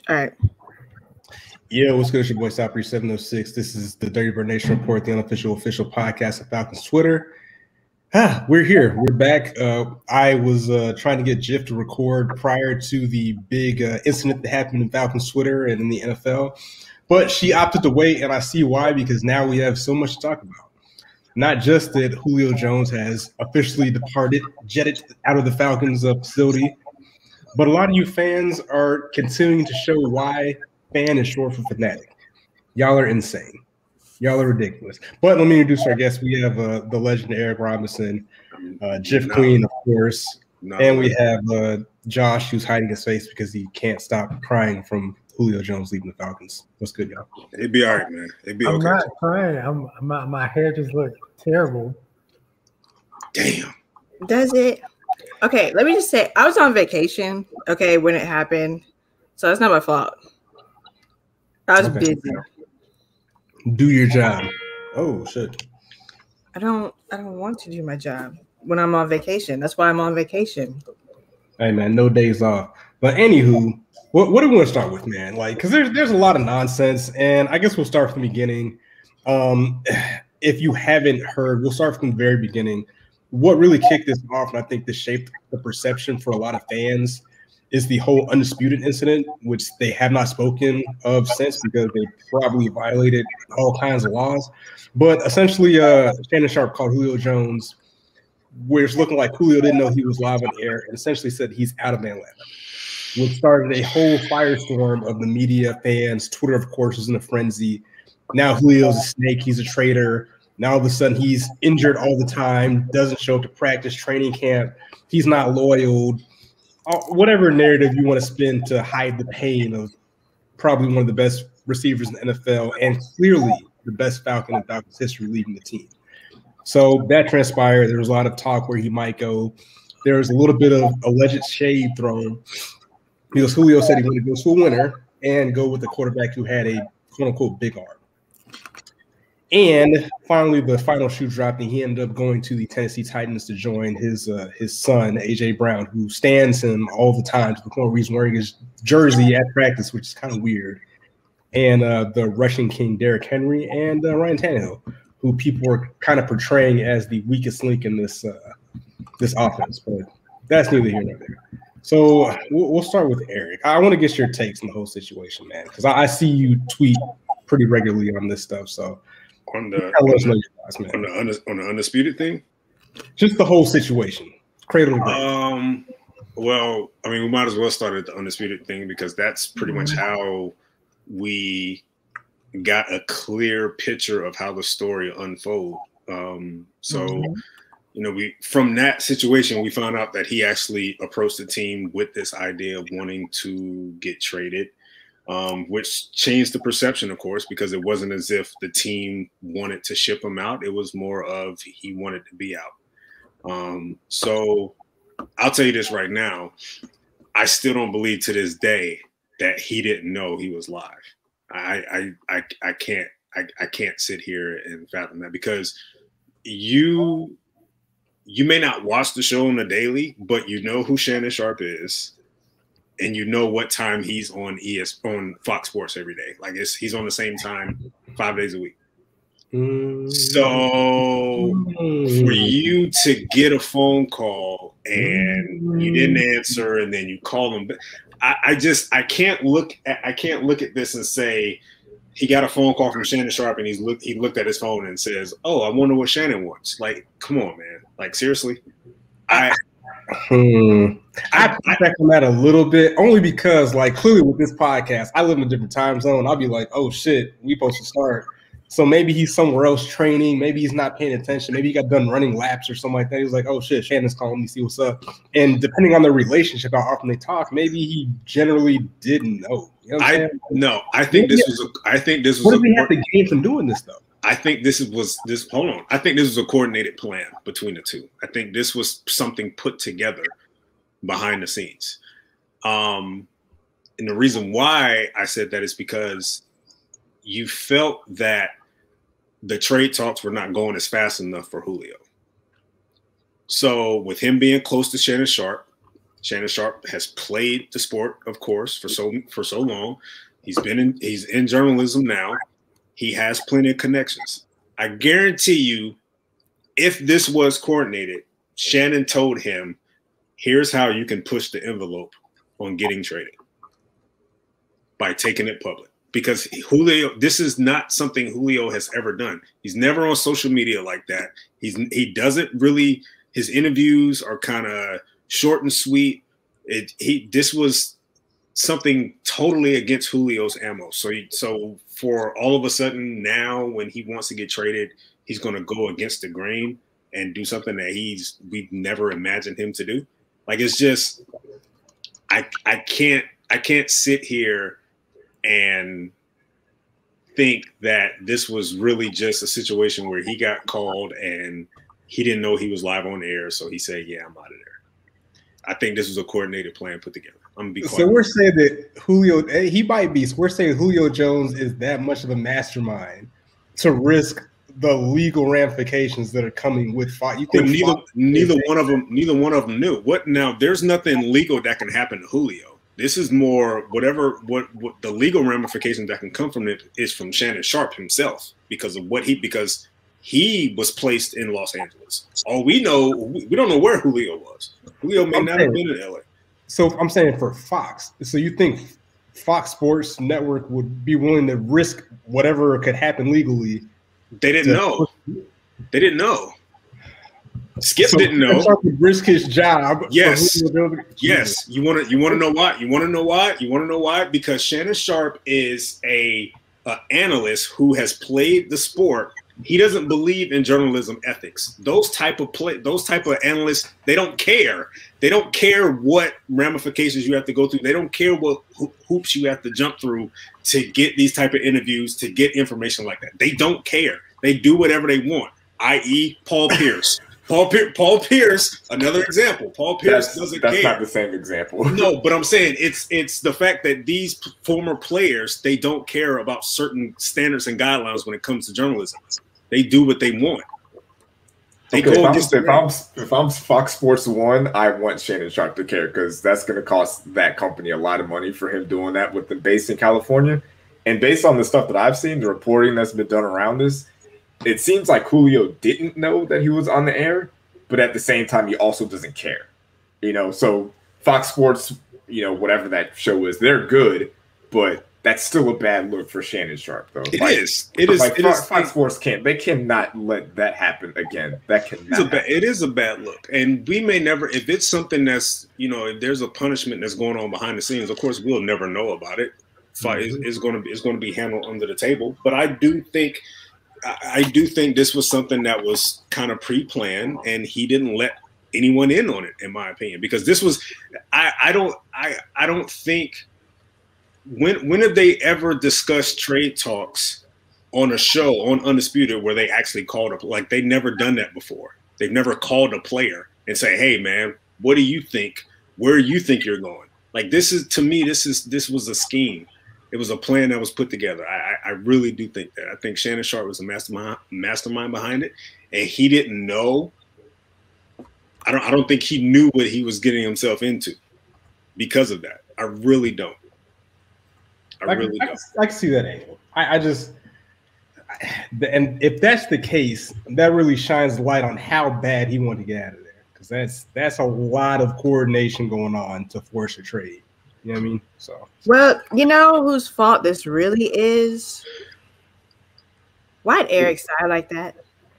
All right. Yeah, what's good? It's your boy Sopri 706. This is the Dirty Bird Nation Report, the unofficial official podcast of Falcons Twitter. We're here. We're back. I was trying to get Jiff to record prior to the big incident that happened in Falcons Twitter and in the NFL, but she opted to wait, and I see why, because now we have so much to talk about. Not just that Julio Jones has officially jetted out of the Falcons facility, but a lot of you fans are continuing to show why fan is short for fanatic. Y'all are insane. Y'all are ridiculous. But let me introduce our guest. We have the legend Eric Robinson, Jiff Queen, of course. And we have Josh, who's hiding his face because he can't stop crying from Julio Jones leaving the Falcons. What's good, y'all? It'd be all right, man. It'd be okay. I'm not crying. My hair just looks terrible. Damn. Does it? Okay, let me just say, I was on vacation, okay, when it happened. So it's not my fault. I was busy. Do your job. Oh shit. I don't want to do my job when I'm on vacation. That's why I'm on vacation. Hey man, no days off. But anywho, what do we want to start with, man? Like, because there's a lot of nonsense, and I guess we'll start from the beginning. If you haven't heard, we'll start from the very beginning. What really kicked this off, and I think this shaped the perception for a lot of fans, is the whole Undisputed incident, which they have not spoken of since because they probably violated all kinds of laws. But essentially, Shannon Sharpe called Julio Jones, where it's looking like Julio didn't know he was live on air, and essentially said he's out of Atlanta, which started a whole firestorm of the media, fans. Twitter, of course, was in a frenzy. Now Julio's a snake. He's a traitor. Now all of a sudden he's injured all the time, doesn't show up to practice, training camp. He's not loyal. Whatever narrative you want to spin to hide the pain of probably one of the best receivers in the NFL and clearly the best Falcon in Falcons history leaving the team. So that transpired. There was a lot of talk where he might go. There was a little bit of alleged shade thrown because Julio said he wanted to go to a winner and go with the quarterback who had a quote-unquote big arm. And finally, the final shoe dropped, and he ended up going to the Tennessee Titans to join his son, A.J. Brown, who stands him all the time to the point where he's wearing his jersey at practice, which is kind of weird. And the Russian King, Derrick Henry, and Ryan Tannehill, who people were kind of portraying as the weakest link in this offense. But that's neither here nor there. So we'll start with Eric. I want to get your takes on the whole situation, man, because I see you tweet pretty regularly on this stuff. So on the Undisputed thing, just the whole situation, cradle to grave. Well, I mean, we might as well start at the Undisputed thing because that's pretty much how we got a clear picture of how the story unfolded. You know, from that situation, we found out that he actually approached the team with this idea of wanting to get traded, which changed the perception, of course, because it wasn't as if the team wanted to ship him out. It was more of he wanted to be out. So I'll tell you this right now. I still don't believe to this day that he didn't know he was live. I can't sit here and fathom that because you may not watch the show on the daily, but you know who Shannon Sharpe is, and you know what time he's on on Fox Sports every day. Like he's on the same time 5 days a week. So for you to get a phone call and you didn't answer, and then you call him, I can't look at this and say he got a phone call from Shannon Sharpe and he looked at his phone and says, "Oh, I wonder what Shannon wants." Like, come on, man. Like, seriously. I back on that a little bit, only because, like, clearly with this podcast, I live in a different time zone. I'll be like, "Oh shit, we supposed to start." So maybe he's somewhere else training. Maybe he's not paying attention. Maybe he got done running laps or something like that. He was like, "Oh shit, Shannon's calling me, see what's up." And depending on their relationship, how often they talk, maybe he generally didn't know. You know I think this was. What did he have to gain from doing this though? I think hold on. I think this was a coordinated plan between the two. I think this was something put together behind the scenes. And the reason why I said that is because you felt that the trade talks were not going as fast enough for Julio. So with him being close to Shannon Sharpe, Shannon Sharpe has played the sport, of course, for so long. He's in journalism now. He has plenty of connections. I guarantee you, if this was coordinated, Shannon told him, here's how you can push the envelope on getting traded by taking it public. Because Julio, this is not something Julio has ever done. He's never on social media like that. He doesn't really, his interviews are kind of short and sweet. This was something totally against Julio's ammo. So for all of a sudden now, when he wants to get traded, he's going to go against the grain and do something that we've never imagined him to do. Like, it's just, I can't sit here and think that this was really just a situation where he got called and he didn't know he was live on air, so he said, yeah, I'm out of there. I think this was a coordinated plan put together. I'm gonna be quiet. So we're saying that Julio, he might be. We're saying Julio Jones is that much of a mastermind to risk the legal ramifications that are coming with Fox. You think neither one of them knew. What now? There's nothing legal that can happen to Julio. This is more what the legal ramifications that can come from it is from Shannon Sharpe himself because he was placed in Los Angeles. All we know, we don't know where Julio was. Julio may not have been in LA. So I'm saying for Fox. So you think Fox Sports Network would be willing to risk whatever could happen legally? They didn't know. They didn't know. Skip didn't know. Risk his job. Yes. Yes. You want to know why? You want to know why? You want to know why? Because Shannon Sharpe is a analyst who has played the sport. He doesn't believe in journalism ethics. Those type of analysts, they don't care. They don't care what ramifications you have to go through. They don't care what hoops you have to jump through to get these type of interviews, to get information like that. They don't care. They do whatever they want, i.e. Paul Pierce. Paul Pierce, another example. Paul Pierce doesn't care. That's not the same example. No, but I'm saying it's the fact that these former players, they don't care about certain standards and guidelines when it comes to journalism. They do what they want. If I'm Fox Sports One, I want Shannon Sharpe to care because that's going to cost that company a lot of money for him doing that with them based in California. And based on the stuff that I've seen, the reporting that's been done around this, it seems like Julio didn't know that he was on the air, but at the same time, he also doesn't care. So Fox Sports, whatever that show is, they're good, but that's still a bad look for Shannon Sharpe, though. It is. Fox Sports cannot let that happen again. It is a bad look, and we may never. If it's something that's if there's a punishment that's going on behind the scenes, of course we'll never know about it. It's going to be handled under the table. But I do think this was something that was kind of pre-planned, and he didn't let anyone in on it, in my opinion, because this was. I don't think. When have they ever discussed trade talks on a show on Undisputed where they actually called up? Like, they've never done that before. They've never called a player and say, "Hey, man, what do you think? Where do you think you're going?" Like, this was a scheme. It was a plan that was put together. I really do think that. I think Shannon Sharpe was a mastermind behind it, and he didn't know. I don't think he knew what he was getting himself into because of that. I really don't. I can see that angle. And if that's the case, that really shines light on how bad he wanted to get out of there. Because that's a lot of coordination going on to force a trade. You know what I mean? So, well, you know whose fault this really is? Why'd Eric sigh like that?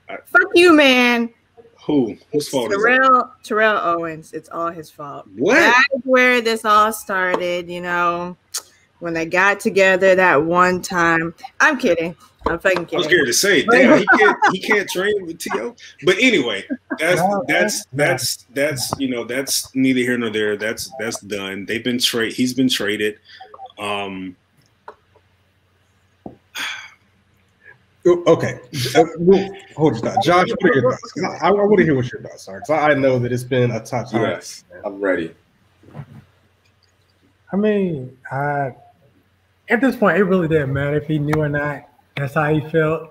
Fuck you, man. Whose fault is it? Terrell Owens. It's all his fault. What? That's where this all started, when they got together that one time. I'm kidding. I'm fucking kidding. I was scared to say, damn, he can't train with T.O. But anyway, that's neither here nor there. That's done. They've been traded. He's been traded. Okay. Hold on. Josh, what are your thoughts? I want to hear what your thoughts are, because I know that it's been a tough time. Yes, I'm ready. I mean, at this point, it really didn't matter if he knew or not. That's how he felt.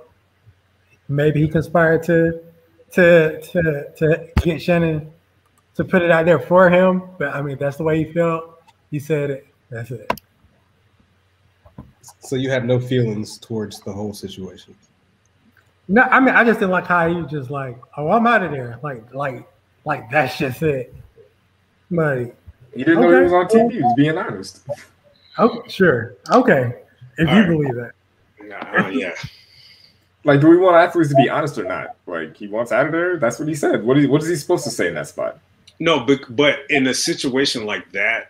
Maybe he conspired to get Shannon to put it out there for him. But I mean, that's the way he felt. He said it. That's it. So you had no feelings towards the whole situation? No, I mean, I just didn't like how he was just like, "Oh, I'm out of there." Like that's just it. Like, you didn't know he was on TV. He was being honest. Okay, sure. Okay, if you believe that. Yeah. Like, do we want athletes to be honest or not? Like, he wants out of there. That's what he said. What is he supposed to say in that spot? No, but in a situation like that,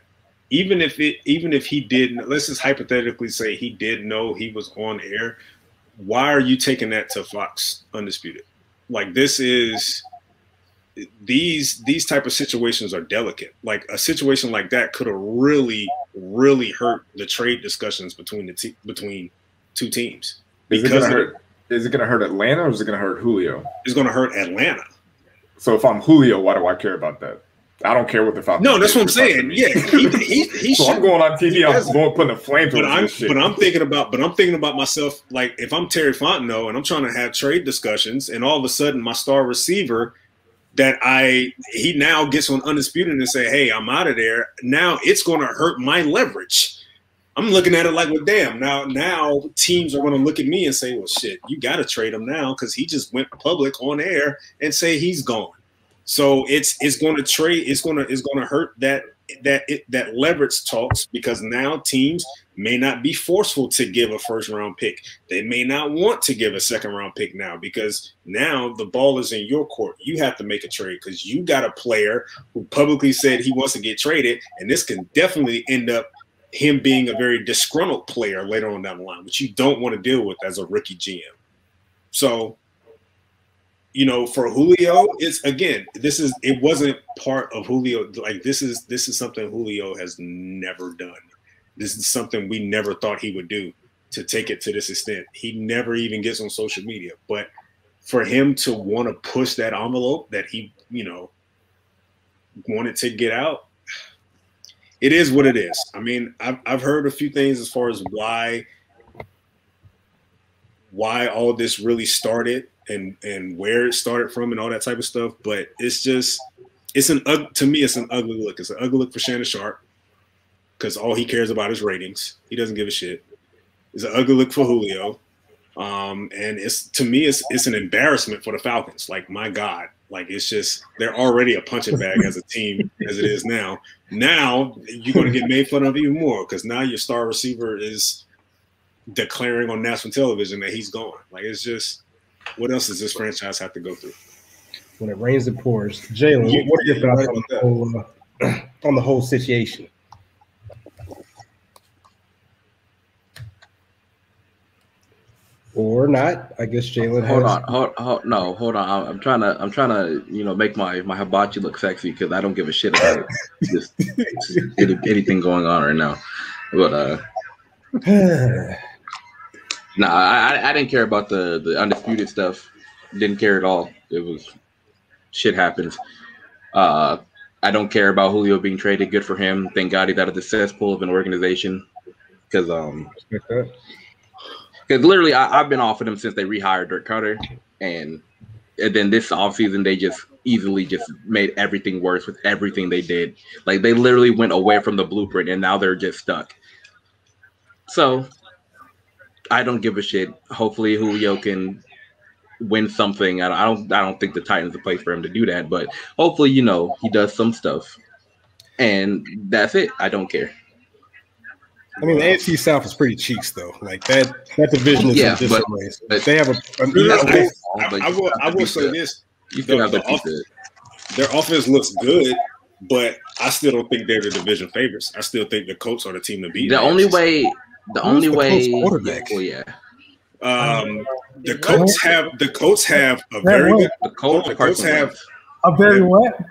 even if he didn't, let's just hypothetically say he did know he was on air, why are you taking that to Fox Undisputed? Like, this is these type of situations are delicate. Like, a situation like that could have really, really hurt the trade discussions between between two teams. Is it going to hurt Atlanta or is it going to hurt Julio? It's going to hurt Atlanta. So if I'm Julio, why do I care about that? I don't care what the Falcons. No, that's what I'm saying. Yeah, he so I'm going on TV. I'm going putting a flame through this shit. But I'm thinking about myself. Like, if I'm Terry Fontenot and I'm trying to have trade discussions, and all of a sudden my star receiver he now gets on Undisputed and say, "Hey, I'm out of there." Now it's going to hurt my leverage. I'm looking at it like, well, damn. Now teams are going to look at me and say, well, shit, you got to trade him now because he just went public on air and say he's gone. So it's going to trade. It's going to hurt that leverage talks, because now teams may not be forceful to give a first-round pick. They may not want to give a second-round pick now, because now the ball is in your court. You have to make a trade because you got a player who publicly said he wants to get traded, and this can definitely end up him being a very disgruntled player later on down the line, which you don't want to deal with as a rookie GM. So, for Julio, it wasn't part of Julio. Like, this is something Julio has never done. This is something we never thought he would do, to take it to this extent. He never even gets on social media, but for him to want to push that envelope that he, wanted to get out, it is what it is. I mean, I've heard a few things as far as why all this really started and where it started from and all that type of stuff. But to me, it's an ugly look. It's an ugly look for Shannon Sharp, because all he cares about is ratings. He doesn't give a shit. It's an ugly look for Julio. And to me, it's an embarrassment for the Falcons. Like, my God. Like, it's just, they're already a punching bag as a team as it is now. Now you're going to get made fun of even more, because now your star receiver is declaring on national television that he's gone. Like, it's just, what else does this franchise have to go through? When it rains, it pours. Jalen, what are your thoughts on the whole situation? Or not? I guess Jalen. Hold on. I'm trying to, make my hibachi look sexy, because I don't give a shit about just anything going on right now. But no, I didn't care about the Undisputed stuff. Didn't care at all. It was shit happens. I don't care about Julio being traded. Good for him. Thank God he's out of the cesspool of an organization. Because literally, I've been off of them since they rehired Dirk Carter, and then this offseason they just easily just made everything worse with everything they did. Like, they literally went away from the blueprint, and now they're just stuck. So I don't give a shit. Hopefully Julio can win something. I don't think the Titans are the place for him to do that, but hopefully, he does some stuff, and that's it. I don't care. I mean, the AFC South is pretty cheeks, though. Like, that division is in disarray. They have I will say this: their offense looks good, but I still don't think they're the division favorites. I still think the Colts are the team to beat. The only way. Quarterback. Well, yeah. The Colts have a very good. The Colts have a very what?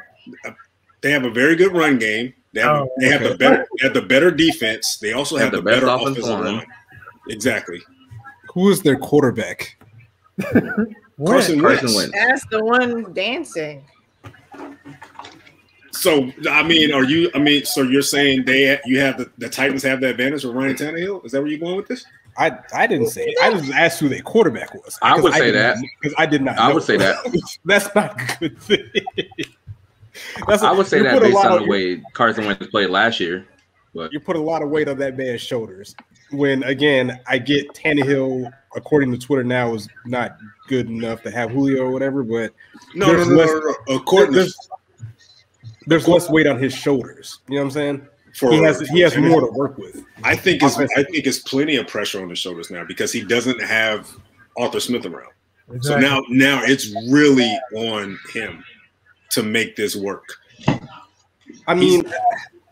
They have a very good run game. They have the better defense. They also have the better offensive line. Exactly. Who is their quarterback? Carson Wentz. That's the one dancing. So so you're saying the Titans have the advantage of Ryan Tannehill? Is that where you're going with this? I didn't say it. I just asked who their quarterback was. I would say that. Because I did not know. I would say that. That's not a good thing. I would say that based on the way Carson Wentz played last year. But you put a lot of weight on that man's shoulders. When, again, I get Tannehill, according to Twitter now, is not good enough to have Julio or whatever, but no. There's less weight on his shoulders. You know what I'm saying? He has more to work with. I think it's plenty of pressure on his shoulders now because he doesn't have Arthur Smith around. Exactly. So now it's really on him to make this work. I mean,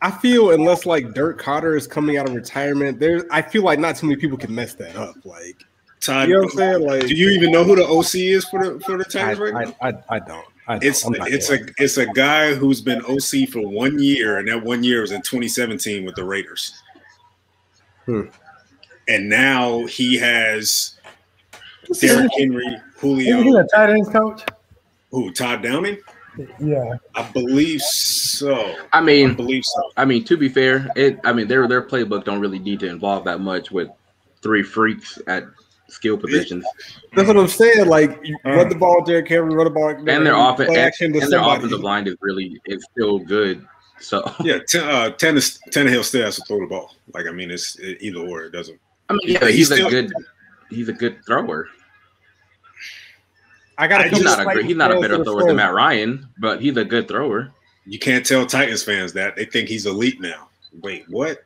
I feel unless like Dirk Cotter is coming out of retirement, I feel like not too many people can mess that up. Like, Todd, you know what I'm saying? Like, do you even know who the OC is for the Titans right now? I don't. It's a guy who's been OC for 1 year, and that 1 year was in 2017 with the Raiders. And now he has Derrick Henry, Julio. He's a tight ends coach. Who? Todd Downing? Yeah, I believe so. I believe so. I mean, to be fair, their playbook don't really need to involve that much with 3 freaks at skill positions. That's what I'm saying. Like, you run the ball, Derrick Henry, run the ball, and their offensive line is still good. So yeah, Tannehill still has to throw the ball. Like, I mean, it's either or. It doesn't. I mean, yeah, he's a good thrower. He's not a better thrower than Matt Ryan, but he's a good thrower. You can't tell Titans fans that. They think he's elite now. Wait, what?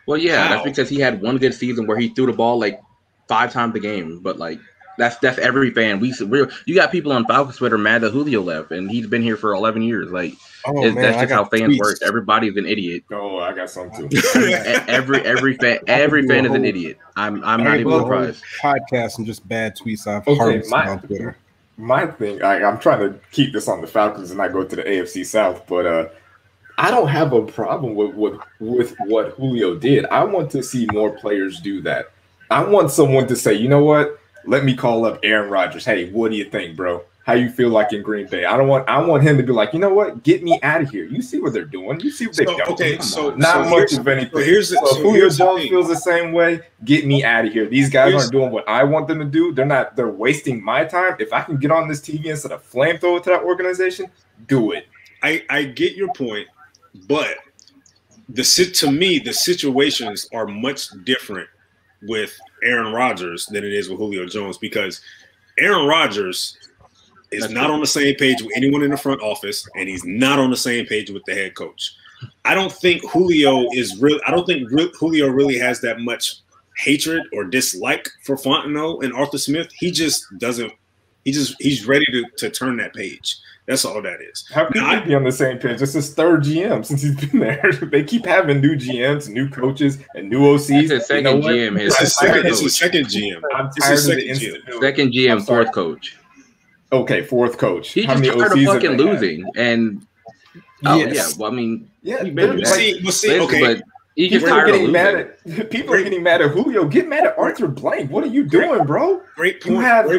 Well, yeah, that's because he had one good season where he threw the ball like 5 times a game. But like that's every fan. You got people on Falcons Twitter mad that Julio left, and he's been here for 11 years. Like that's just how fans work. Everybody's an idiot. Oh, I got some too. every fan is an idiot. I'm not even surprised. Podcast and just bad tweets off on Twitter. My thing, I'm trying to keep this on the Falcons and not go to the AFC South, but I don't have a problem with what Julio did. I want to see more players do that. I want someone to say, you know what? Let me call up Aaron Rodgers. Hey, what do you think, bro? How you feel like in Green Bay? I want him to be like, you know what? Get me out of here. You see what they're doing. You see what they've done. Okay, not much of anything. So Julio Jones feels the same way. Get me out of here. These guys aren't doing what I want them to do. They're wasting my time. If I can get on this TV instead of flamethrower to that organization, do it. I get your point, but to me, the situations are much different with Aaron Rodgers than it is with Julio Jones, because Aaron Rodgers is not on the same page with anyone in the front office, and he's not on the same page with the head coach. I don't think Julio really has that much hatred or dislike for Fontenot and Arthur Smith. He just doesn't. He's ready to turn that page. That's all that is. How can he be on the same page? It's his 3rd GM since he's been there. They keep having new GMs, new coaches, and new OCs. It's his second GM. It's his second GM. I'm tired of the instability. Second GM, 4th coach. Okay, 4th coach. He's just tired of fucking losing. And yes. Well, I mean, we'll see. Okay, but people are getting mad at Julio. Get mad at Arthur Blank. What are you doing, bro? Great point. You have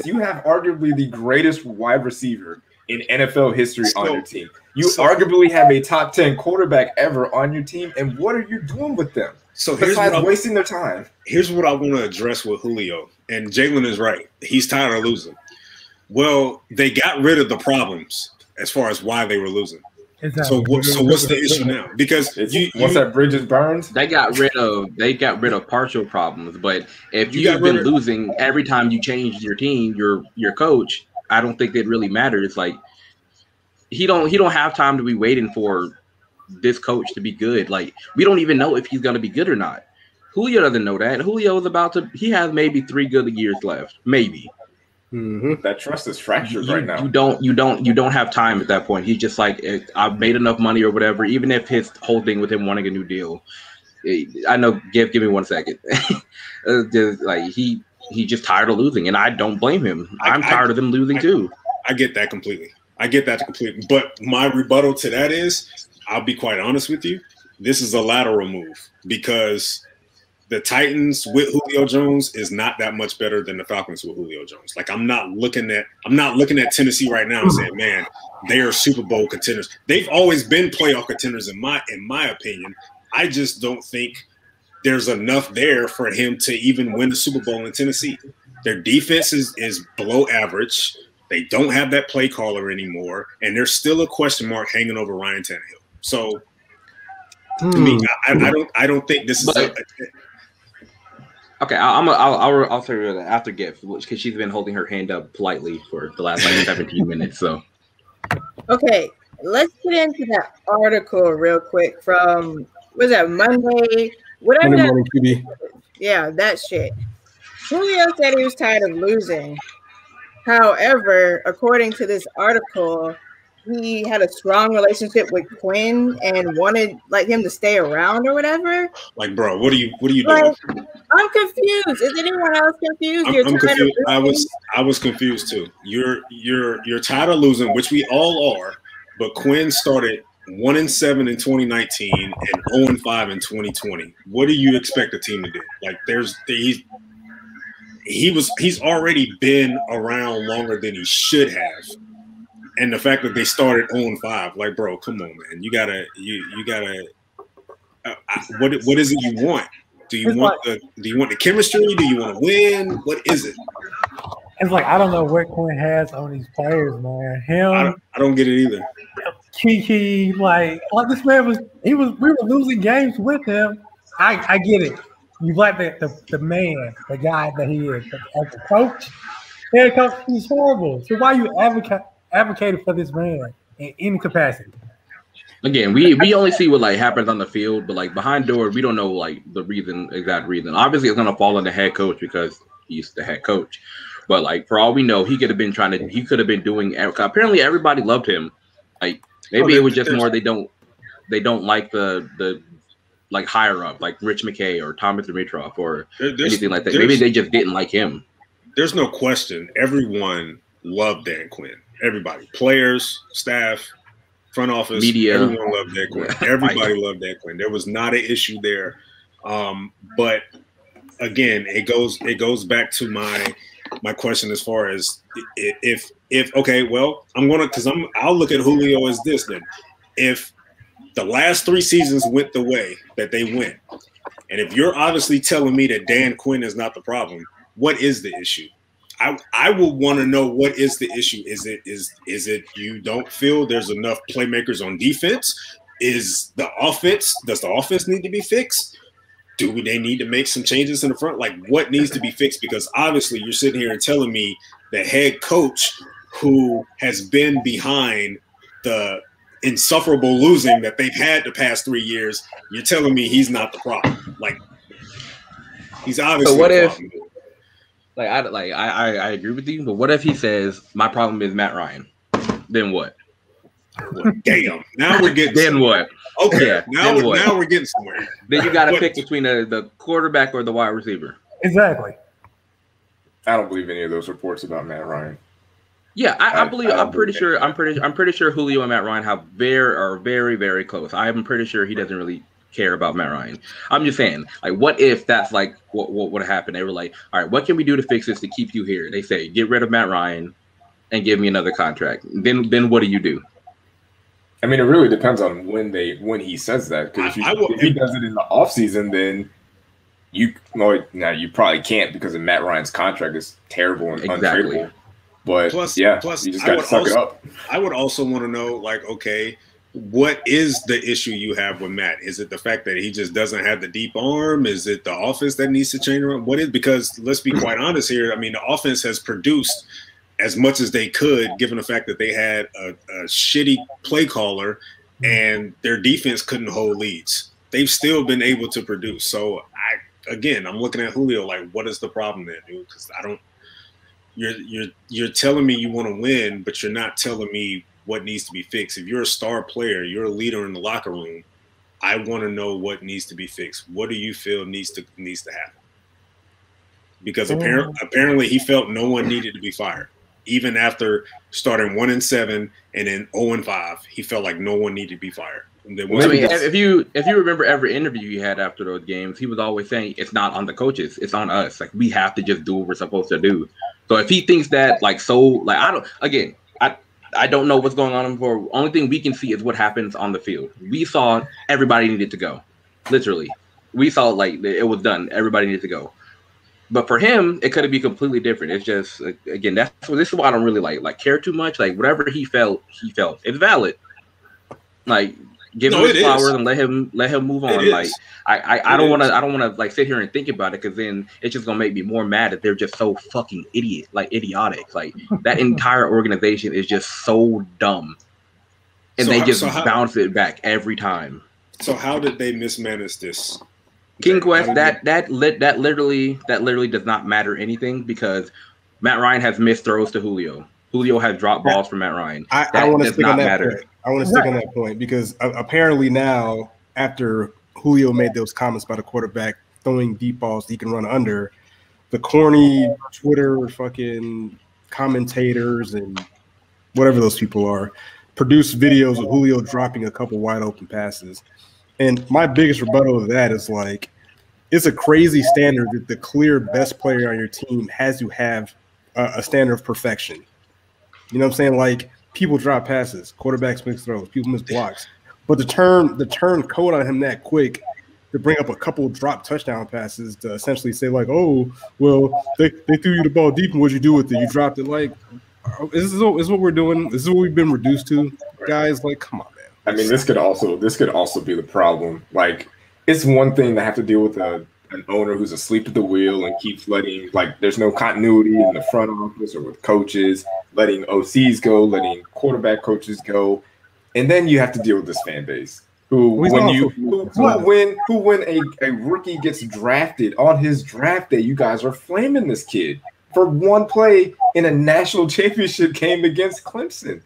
You have arguably the greatest wide receiver in NFL history on your team. You arguably have a top 10 quarterback ever on your team, and what are you doing with them? So besides wasting their time. Here's what I want to address with Julio, and Jalen is right. He's tired of losing. Well, they got rid of the problems as far as why they were losing. Exactly. So what's the issue now? Because once that bridge is burned, they got rid of partial problems. But if you've been losing every time you change your team, your coach, I don't think that really matters. It's like he don't have time to be waiting for this coach to be good. Like, we don't even know if he's gonna be good or not. Julio doesn't know that. Julio is he has maybe 3 good years left. Maybe. Mm-hmm. That trust is fractured right now. You don't have time at that point. He's just like, I've made enough money or whatever. Even if his whole thing with him wanting a new deal, I know. Give me 1 second. He's just tired of losing, and I don't blame him. I'm tired of them losing too. I get that completely. But my rebuttal to that is, I'll be quite honest with you. This is a lateral move, because the Titans with Julio Jones is not that much better than the Falcons with Julio Jones. Like, I'm not looking at Tennessee right now and saying, man, they are Super Bowl contenders. They've always been playoff contenders in my opinion. I just don't think there's enough there for him to even win the Super Bowl in Tennessee. Their defense is below average. They don't have that play caller anymore, and there's still a question mark hanging over Ryan Tannehill. So to me, I don't think this is. Okay, I'll tell you that after Gift, because she's been holding her hand up politely for the last 17 minutes. So okay, let's get into that article real quick from was that Monday? Whatever. Monday Morning QB. Yeah, that shit. Julio said he was tired of losing. However, according to this article, he had a strong relationship with Quinn and wanted like him to stay around or whatever. Like, bro, what are you doing? I'm confused. Is anyone else confused? I'm confused. I was confused too. You're tired of losing, which we all are. But Quinn started 1-7 in 2019 and 0-5 in 2020. What do you expect the team to do? Like, he's already been around longer than he should have. And the fact that they started 0-5, like, bro, come on, man. You gotta. What is it you want? Do you want the chemistry? Do you want to win? What is it? It's like I don't know what Quinn has on these players, man. I don't get it either. Kiki, like this man we were losing games with him. I get it. You like the man, the guy that he is. But as a coach, head coach, he's horrible. So why are you advocating for this man in any capacity? Again, we only see what like happens on the field, but like behind doors, we don't know like the exact reason. Obviously, it's gonna fall on the head coach because he's the head coach. But like for all we know, he could have been doing. Apparently, everybody loved him. Like maybe it was just more they don't like the like higher up, like Rich McKay or Thomas Dimitroff or anything like that. Maybe they just didn't like him. There's no question. Everyone loved Dan Quinn. Everybody, players, staff, front office, media, everyone loved Dan Quinn. Everybody loved Dan Quinn. There was not an issue there. But again, it goes back to my question as far as if okay, well, I'll look at Julio as this then. If the last 3 seasons went the way that they went, and if you're obviously telling me that Dan Quinn is not the problem, what is the issue? I will want to know what is the issue. Is it you don't feel there's enough playmakers on defense? Does the offense need to be fixed? Do they need to make some changes in the front? Like, what needs to be fixed? Because obviously you're sitting here and telling me the head coach who has been behind the insufferable losing that they've had the past 3 years, you're telling me he's not the problem. Like, he's obviously the problem. I agree with you, but what if he says my problem is Matt Ryan? Then what? Damn. Now we're getting. Then what? Okay. Yeah, now we're getting somewhere. Then you got to pick between the quarterback or the wide receiver. Exactly. I don't believe any of those reports about Matt Ryan. Yeah, I'm pretty sure Julio and Matt Ryan are very, very close. I'm pretty sure he doesn't really care about Matt Ryan. I'm just saying, like, what if that's like what would happen? They were like, all right, what can we do to fix this to keep you here? They say, get rid of Matt Ryan and give me another contract. Then what do you do? I mean, it really depends on when he says that. Because if he does it in the offseason, then you probably can't because of Matt Ryan's contract is terrible and untradeable. But plus, you just got to suck it up. I would also want to know, like, okay, what is the issue you have with Matt? Is it the fact that he just doesn't have the deep arm? Is it the offense that needs to change around? Because let's be quite honest here. I mean, the offense has produced as much as they could, given the fact that they had a shitty play caller and their defense couldn't hold leads. They've still been able to produce. So I'm looking at Julio like, what is the problem there, dude? Because you're telling me you want to win, but you're not telling me what needs to be fixed. If you're a star player, you're a leader in the locker room, I want to know what needs to be fixed. What do you feel needs to happen? Because apparently he felt no one needed to be fired. Even after starting 1-7 and then 0-5, he felt like no one needed to be fired. If you remember every interview he had after those games, he was always saying it's not on the coaches, it's on us. Like, we have to just do what we're supposed to do. So if he thinks that, I don't know what's going on for. Only thing we can see is what happens on the field. We saw everybody needed to go. Literally. We saw like it was done. Everybody needed to go. But for him, it could be completely different. It's just, again, this is why I don't really like care too much. Like whatever he felt. It's valid. Like give him his flowers and let him move on. Like I don't want to like sit here and think about it, because then it's just gonna make me more mad that they're just so fucking idiotic. Like that entire organization is just so dumb, and they just bounce it back every time. So how did they mismanage this? King Quest, that literally does not matter anything, because Matt Ryan has missed throws to Julio. Julio has dropped balls from Matt Ryan. I want to stick on that point. I want to stick on that point, because apparently now, after Julio made those comments about a quarterback throwing deep balls he can run under, the corny Twitter fucking commentators and whatever those people are produce videos of Julio dropping a couple wide open passes. And my biggest rebuttal to that is, like, it's a crazy standard that the clear best player on your team has to have a standard of perfection. You know what I'm saying? Like, people drop passes, quarterbacks miss throws, people miss blocks. But the turn code on him that quick to bring up a couple drop touchdown passes to essentially say, like, oh, well, they threw you the ball deep, and what'd you do with it? You dropped it. Like, is this what we're doing? This is what we've been reduced to, guys? Like, come on, man. I mean, this could also be the problem. Like, it's one thing to have to deal with an owner who's asleep at the wheel and keeps letting, like, there's no continuity in the front office or with coaches, letting OCs go, letting quarterback coaches go, and then you have to deal with this fan base who, when a rookie gets drafted on his draft day, you guys are flaming this kid for one play in a national championship game against Clemson.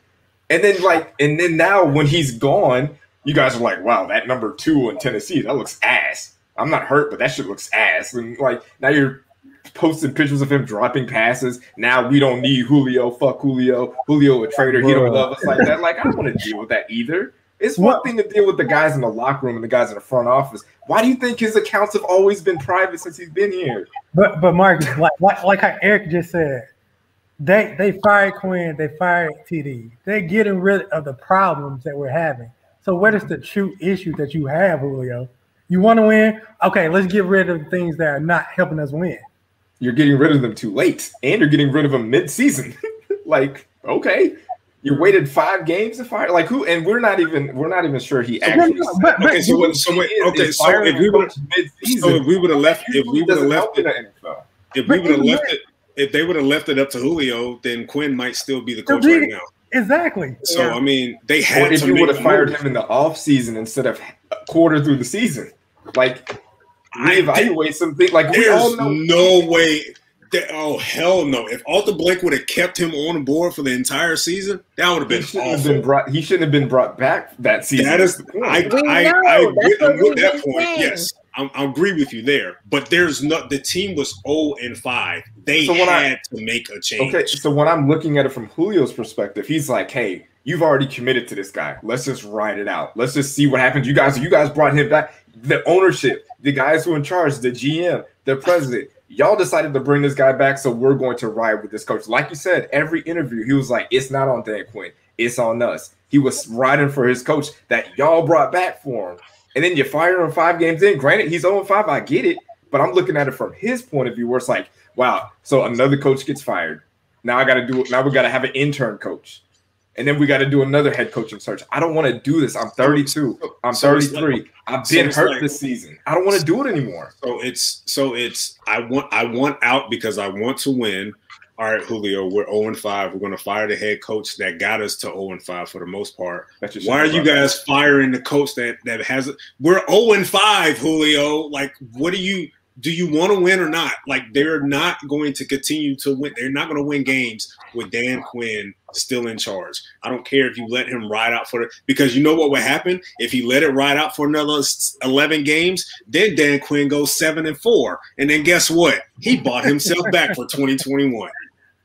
And then now when he's gone, you guys are like, wow, that number 2 in Tennessee, that looks ass. I'm not hurt, but that shit looks ass. And like, now you're posting pictures of him dropping passes. Now we don't need Julio. Fuck Julio. Julio a traitor. He don't love us like that. Like, I don't want to deal with that either. It's one thing to deal with the guys in the locker room and the guys in the front office. Why do you think his accounts have always been private since he's been here? But Marcus, like how Eric just said, they fired Quinn, they fired TD. They're getting rid of the problems that we're having. So what is the true issue that you have, Julio? You want to win? Okay, let's get rid of the things that are not helping us win. You're getting rid of them too late, and you're getting rid of them mid-season. Like, okay, you waited 5 games to fire. Like, who? And we're not even sure he actually. If they would have left it up to Julio, then Quinn might still be the coach right now. Exactly. So I mean, they had. Or if you would have fired him in the off season instead of a quarter through the season, like, reevaluate something. Like, we all know. No way. Oh, hell no. If Arthur Blank would have kept him on board for the entire season, that would have been awful. He shouldn't have been brought back that season. That is, I agree with that point. Yes, I agree with you there. But the team was 0-5. They had to make a change. Okay, so when I'm looking at it from Julio's perspective, he's like, hey, you've already committed to this guy. Let's just ride it out. Let's just see what happens. You guys brought him back. The ownership, the guys who are in charge, the GM, the president, y'all decided to bring this guy back, so we're going to ride with this coach. Like you said, every interview, he was like, it's not on Dan Quinn. It's on us. He was riding for his coach that y'all brought back for him. And then you fire him 5 games in. Granted, he's 0-5. I get it. But I'm looking at it from his point of view, where it's like, wow, so another coach gets fired. Now we got to have an intern coach. And then we got to do another head coaching search. I don't want to do this. I'm 32. I'm 33. I've been hurt this season. I don't want to do it anymore. I want out because I want to win. All right, Julio, we're 0-5. We're going to fire the head coach that got us to 0-5 for the most part. Why are you guys firing the coach that has it? We're 0-5, Julio. Like, do you want to win or not? Like, they're not going to continue to win. They're not going to win games with Dan Quinn still in charge. I don't care if you let him ride out because you know what would happen if he let it ride out for another 11 games. Then Dan Quinn goes 7-4, and then guess what? He bought himself back for 2021.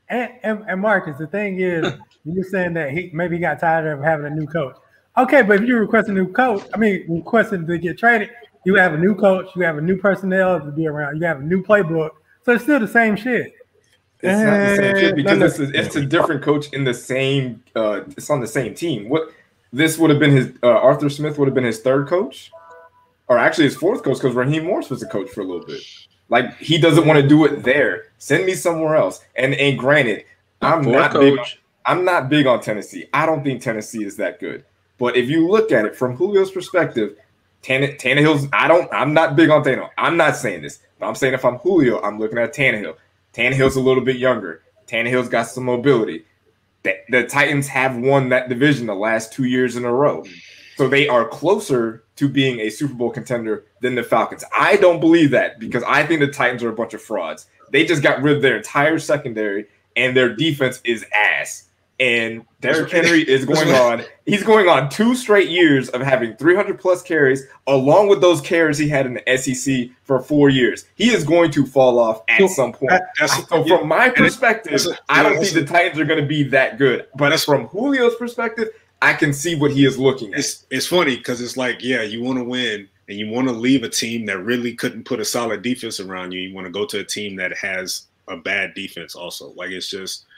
And Marcus, the thing is, you're saying that he got tired of having a new coach. Okay, but if you request a new coach, requesting to get traded, you have a new coach, you have a new personnel to be around, you have a new playbook. So it's still the same shit. It's not the same shit because it's a different coach in the same. It's on the same team. This would have been his Arthur Smith would have been his 3rd coach, or actually his 4th coach because Raheem Morris was the coach for a little bit. Like, he doesn't want to do it there. Send me somewhere else. And granted, I'm not big on Tennessee. I don't think Tennessee is that good. But if you look at it from Julio's perspective, Tannehill's. I'm not big on Tannehill. I'm not saying this, but I'm saying if I'm Julio, I'm looking at Tannehill. Tannehill's a little bit younger. Tannehill's got some mobility. The Titans have won that division the last 2 years in a row. So they are closer to being a Super Bowl contender than the Falcons. I don't believe that because I think the Titans are a bunch of frauds. They just got rid of their entire secondary, and their defense is ass. And Derrick Henry is going on. He's going on 2 straight years of having 300-plus carries, along with those carries he had in the SEC for 4 years. He is going to fall off at some point. So from my perspective, I don't think the Titans are going to be that good. But from Julio's perspective, I can see what he is looking at. It's funny because it's like, yeah, you want to win, and you want to leave a team that really couldn't put a solid defense around you. You want to go to a team that has a bad defense also. Like, it's just –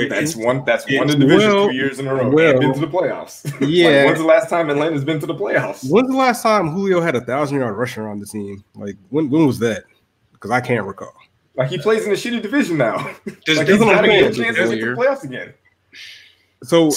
that's one division 2 years in a row. And been to the playoffs. Yeah. Like, when's the last time Atlanta's been to the playoffs? When's the last time Julio had 1,000-yard rusher on the team? Like, when was that? Because I can't recall. Like, he plays in a shitty division now. Like, he's got to get a chance to get to the playoffs again. So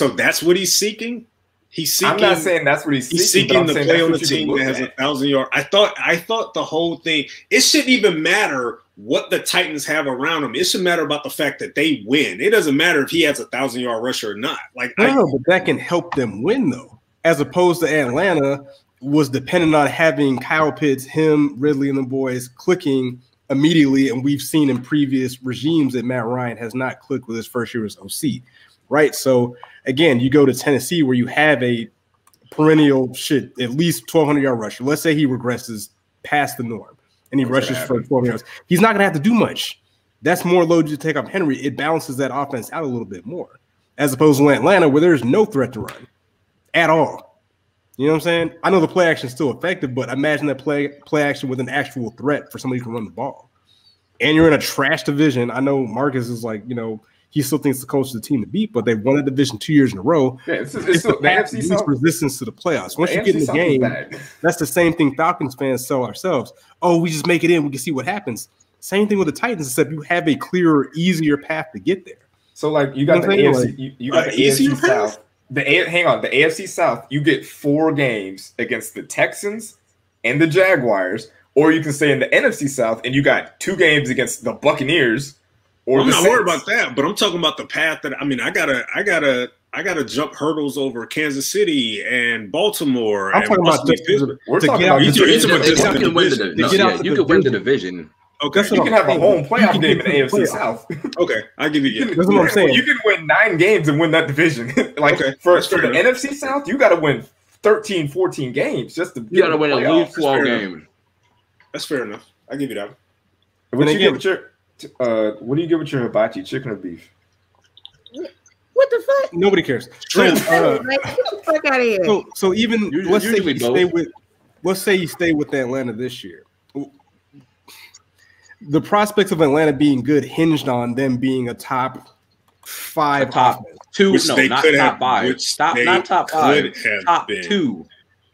that's what he's seeking. He's seeking. I'm not saying that's what he's seeking to play on a team that has 1,000 yards. I thought the whole thing. It shouldn't even matter what the Titans have around him. It should matter about the fact that they win. It doesn't matter if he has 1,000-yard rusher or not. Like, no, but that can help them win though, as opposed to Atlanta was dependent on having Kyle Pitts, him, Ridley, and the boys clicking immediately. And we've seen in previous regimes that Matt Ryan has not clicked with his first year as OC, right? So again, you go to Tennessee where you have a perennial at least 1,200-yard rusher. Let's say he regresses past the norm and he rushes for 12 yards. He's not going to have to do much. That's more load to take off Henry. It balances that offense out a little bit more, as opposed to Atlanta where there's no threat to run at all. You know what I'm saying? I know the play action is still effective, but imagine that play action with an actual threat for somebody who can run the ball. And you're in a trash division. I know Marcus is like, he still thinks the coach is the team to beat, but they've won a division 2 years in a row. Yeah, it's still the NFC South resistance to the playoffs. Once you get in the game, that's the same thing Falcons fans tell ourselves. Oh, we just make it in. We can see what happens. Same thing with the Titans, except you have a clearer, easier path to get there. So, like, you got the AFC, you got the AFC South. The AFC South, you get 4 games against the Texans and the Jaguars, or you can stay in the NFC South and you got 2 games against the Buccaneers. I'm not worried about that, but I'm talking about the path that I gotta jump hurdles over Kansas City and Baltimore. I'm talking about you could win the division. Okay, you can have a home playoff game in the AFC South. Okay, I give you. That's what I'm saying. You can win 9 games and win that division. Like, for the NFC South, you got to win 13, 14 games just to. You got to win at least 12 games. That's fair enough. I give you that. What do you get with your hibachi, chicken or beef? What the fuck? Nobody cares. Get the fuck out of here. So even let's say you stay with Atlanta this year. The prospects of Atlanta being good hinged on them being a top 5, top 2, not top 5, not top 5, top 2,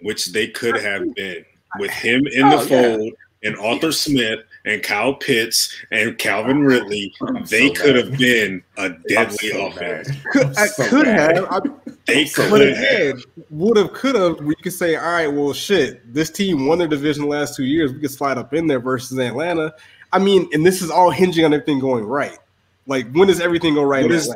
which they could have been with him in the fold and Arthur Smith and Kyle Pitts and Calvin Ridley. They could have been a deadly offense. They could have. Would have, could have. We could say, all right, well, shit, this team won their division the last 2 years. We could slide up in there versus Atlanta. I mean, and this is all hinging on everything going right. Like, when does everything go right? What is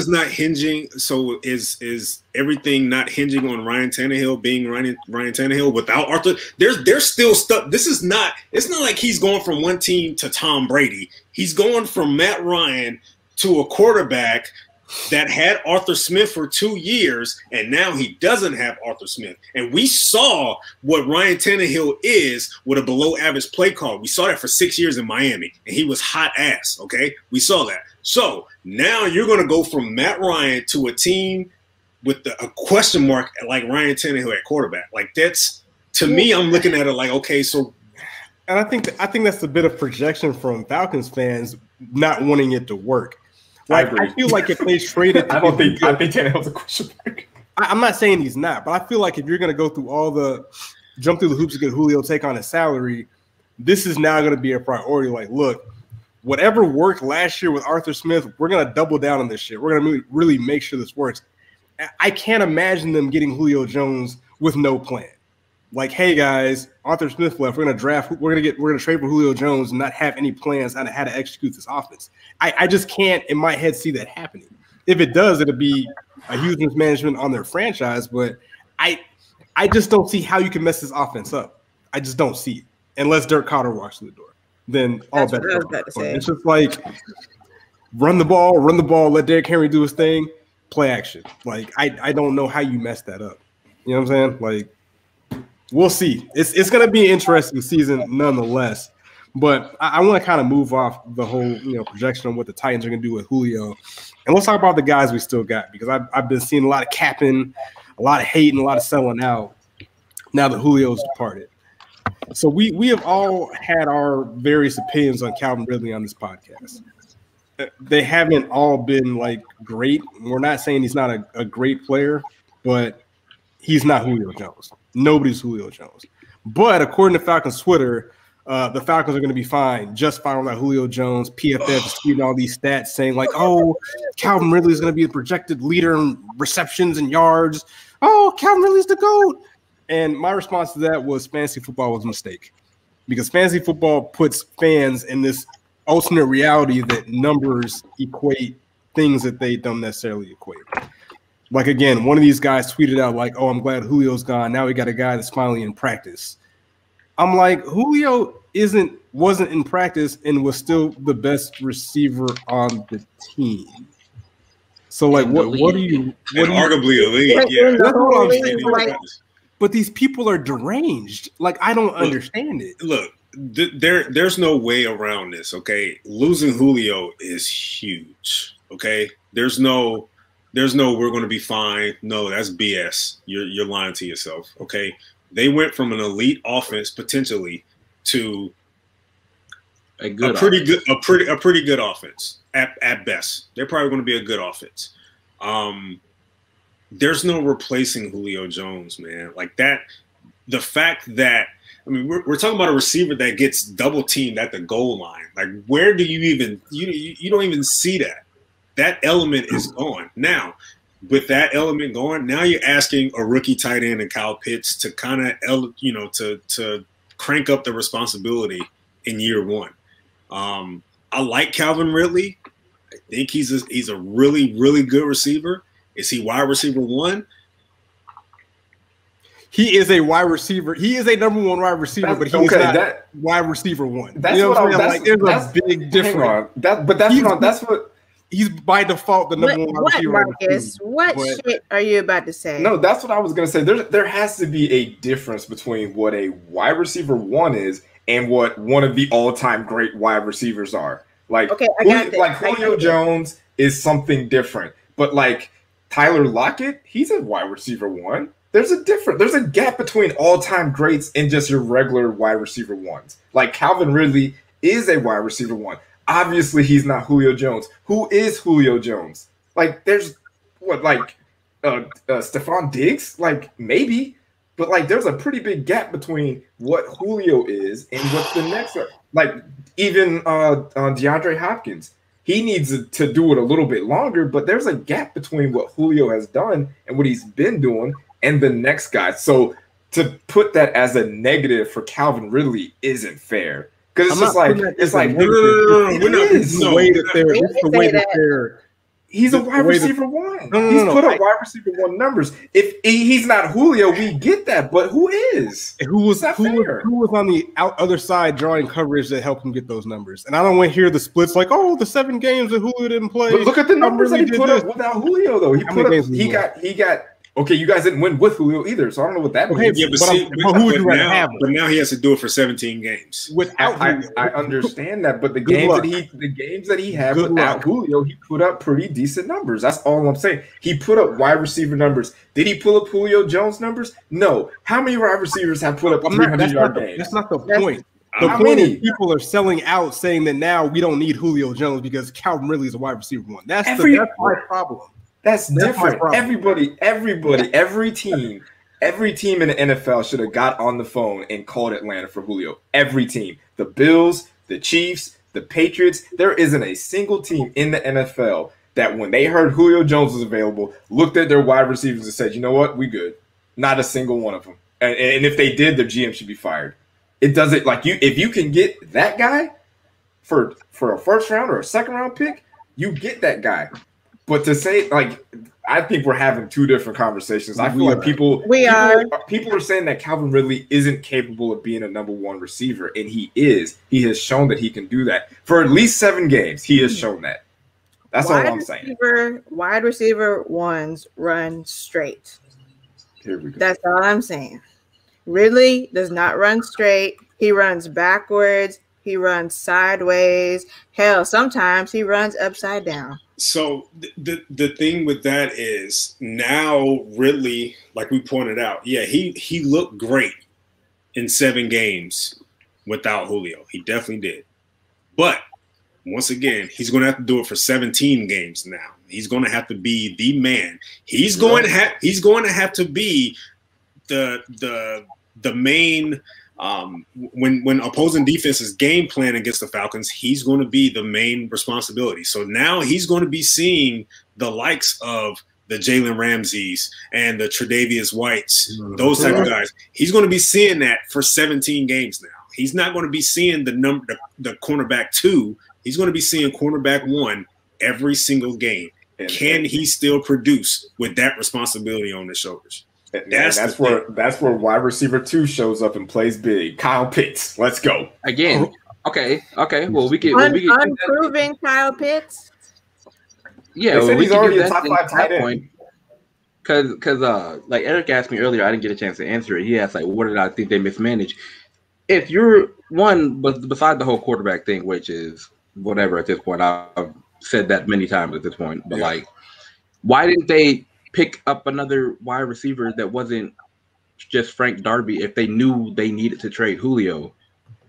not hinging? So is everything not hinging on Ryan Tannehill being Ryan Tannehill without Arthur? There's still stuff. It's not like he's going from one team to Tom Brady. He's going from Matt Ryan to a quarterback that had Arthur Smith for 2 years, and now he doesn't have Arthur Smith. And we saw what Ryan Tannehill is with a below-average play call. We saw that for 6 years in Miami, and he was hot ass, okay? We saw that. So now you're going to go from Matt Ryan to a team with a question mark like Ryan Tannehill at quarterback. Like, that's, to me, I'm looking at it like, okay, so. And I think that's a bit of projection from Falcons fans not wanting it to work. Like, I feel like if they traded, I think Tannehill's a question mark. I'm not saying he's not, but I feel like if you're going to go through jump through the hoops to get Julio, take on his salary, this is now going to be a priority. Like, look, whatever worked last year with Arthur Smith, we're going to double down on this shit. We're going to really make sure this works. I can't imagine them getting Julio Jones with no plan. Like, hey guys, Arthur Smith left. We're going to draft. We're going to trade for Julio Jones and not have any plans on how to execute this offense. I just can't in my head see that happening. If it does, it'll be a huge mismanagement on their franchise. But I just don't see how you can mess this offense up. I just don't see it unless Dirk Cotter walks through the door. Then all bets are off. It's just like run the ball, let Derrick Henry do his thing, play action. Like I don't know how you mess that up. You know what I'm saying? Like we'll see. It's gonna be an interesting season nonetheless. But I want to kind of move off the whole projection on what the Titans are gonna do with Julio, and let's talk about the guys we still got because I've been seeing a lot of capping, a lot of hating, a lot of selling out now that Julio's departed. So we have all had our various opinions on Calvin Ridley on this podcast. They haven't all been like great. We're not saying he's not a great player, but he's not Julio Jones. Nobody's Julio Jones. But according to Falcons Twitter, the Falcons are going to be fine, just fine without Julio Jones. PFF is tweeting all these stats saying like, oh, Calvin Ridley is going to be the projected leader in receptions and yards. Oh, Calvin Ridley's the GOAT. And my response to that was fantasy football was a mistake because fantasy football puts fans in this alternate reality that numbers equate things that they don't necessarily equate. Like, again, one of these guys tweeted out like, oh, I'm glad Julio's gone. Now we got a guy that's finally in practice. I'm like, Julio wasn't in practice and was still the best receiver on the team. So, like, what do you – arguably elite, yeah. That's what I'm saying. But these people are deranged. Like, I don't understand it. Look, there's no way around this, okay? Losing Julio is huge, okay? There's no we're going to be fine. No, that's BS. You're lying to yourself, okay? They went from an elite offense potentially to a pretty good offense at best. They're probably going to be a good offense. There's no replacing Julio Jones, man. Like that, the fact that we're talking about a receiver that gets double teamed at the goal line. Like, where do you even you don't even see that? That element is gone. Now, with that element gone, now you're asking a rookie tight end and Kyle Pitts to kind of to crank up the responsibility in year one. I like Calvin Ridley. I think he's a really, really good receiver. Is he wide receiver one? He is a wide receiver. He is a number one wide receiver, but he's not wide receiver one. That's what I'm saying. Like, there's a big difference. That's what he's by default the number one wide receiver. Marcus, what shit are you about to say? No, that's what I was gonna say. There has to be a difference between what a wide receiver one is and what one of the all-time great wide receivers are. Like, okay, I got like Julio Jones is something different, but like Tyler Lockett, he's a wide receiver one. There's a gap between all-time greats and just your regular wide receiver ones. Like Calvin Ridley is a wide receiver one. Obviously, he's not Julio Jones. Who is Julio Jones? Like, there's Stephon Diggs? Like, maybe. But like, there's a pretty big gap between what Julio is and what the next are. Like, even DeAndre Hopkins. He needs to do it a little bit longer, but there's a gap between what Julio has done and what he's been doing and the next guy. So to put that as a negative for Calvin Ridley isn't fair. Because it's the way that they're he's a wide receiver one. He's put up wide receiver one numbers. If he's not Julio, we get that. But who is? Who was on the other side drawing coverage that helped him get those numbers? And I don't want to hear the splits like, oh, the 7 games that Julio didn't play. But look at the numbers that he put up without Julio, though. He got. Okay, you guys didn't win with Julio either, so I don't know what that means. Yeah, but who would you rather have? But now he has to do it for 17 games. Without I understand that, but the games that he had without Julio, he put up pretty decent numbers. That's all I'm saying. He put up wide receiver numbers. Did he pull up Julio Jones numbers? No. How many wide receivers have put up 300-yard games? That's not the point. The point is people are selling out, saying that now we don't need Julio Jones because Calvin Ridley is a wide receiver one. That's my problem. That's different. Everybody, every team Every team in the NFL should have got on the phone and called Atlanta for Julio. Every team. The Bills, the Chiefs, the Patriots. There isn't a single team in the NFL that when they heard Julio Jones was available, looked at their wide receivers and said, you know what, we good. Not a single one of them. And if they did, their GM should be fired. It doesn't, like, if you can get that guy for a first round or a second round pick, you get that guy. But to say, like, I think we're having two different conversations. I feel like people are saying that Calvin Ridley isn't capable of being a number one receiver, and he is. He has shown that he can do that. For at least 7 games, he has shown that. That's all I'm saying. Wide receiver ones run straight. Here we go. That's all I'm saying. Ridley does not run straight. He runs backwards. He runs sideways. Hell, sometimes he runs upside down. So the thing with that is now Ridley, like we pointed out, yeah, he looked great in 7 games without Julio. He definitely did. But once again, he's going to have to do it for 17 games now. He's going to have to be the man. He's going to have to be the main when opposing defenses game plan against the Falcons, he's going to be the main responsibility. So now he's going to be seeing the likes of the Jalen Ramseys and the Tre'Davious Whites, those type of guys. He's going to be seeing that for 17 games now. He's not going to be seeing the cornerback 2. He's going to be seeing cornerback 1 every single game. Can he still produce with that responsibility on his shoulders? That's where wide receiver 2 shows up and plays big. Kyle Pitts, let's go again. Okay. Well, we can unproven Kyle Pitts. Yeah, well, he's already a top 5 tight end. Because like Eric asked me earlier, I didn't get a chance to answer it. He asked like, what did I think they mismanaged? If you're but beside the whole quarterback thing, which is whatever at this point, I've said that many times at this point. But like, why didn't they pick up another wide receiver that wasn't just Frank Darby if they knew they needed to trade Julio?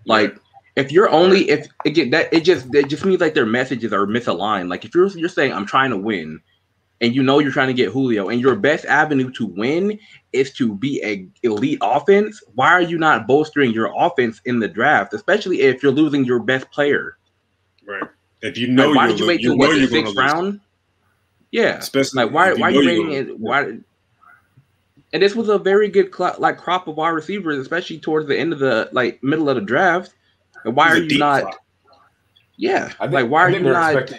Like, if you're only it just means like their messages are misaligned. Like if you're saying I'm trying to win, and you know you're trying to get Julio, and your best avenue to win is to be an elite offense, why are you not bolstering your offense in the draft, especially if you're losing your best player? Right. If you know, like, why did you wait till the 6th round? Yeah, especially like why are you waiting? And this was a very good crop of wide receivers, especially towards the end of the middle of the draft. And why are you not? Crop. Yeah, why are you not?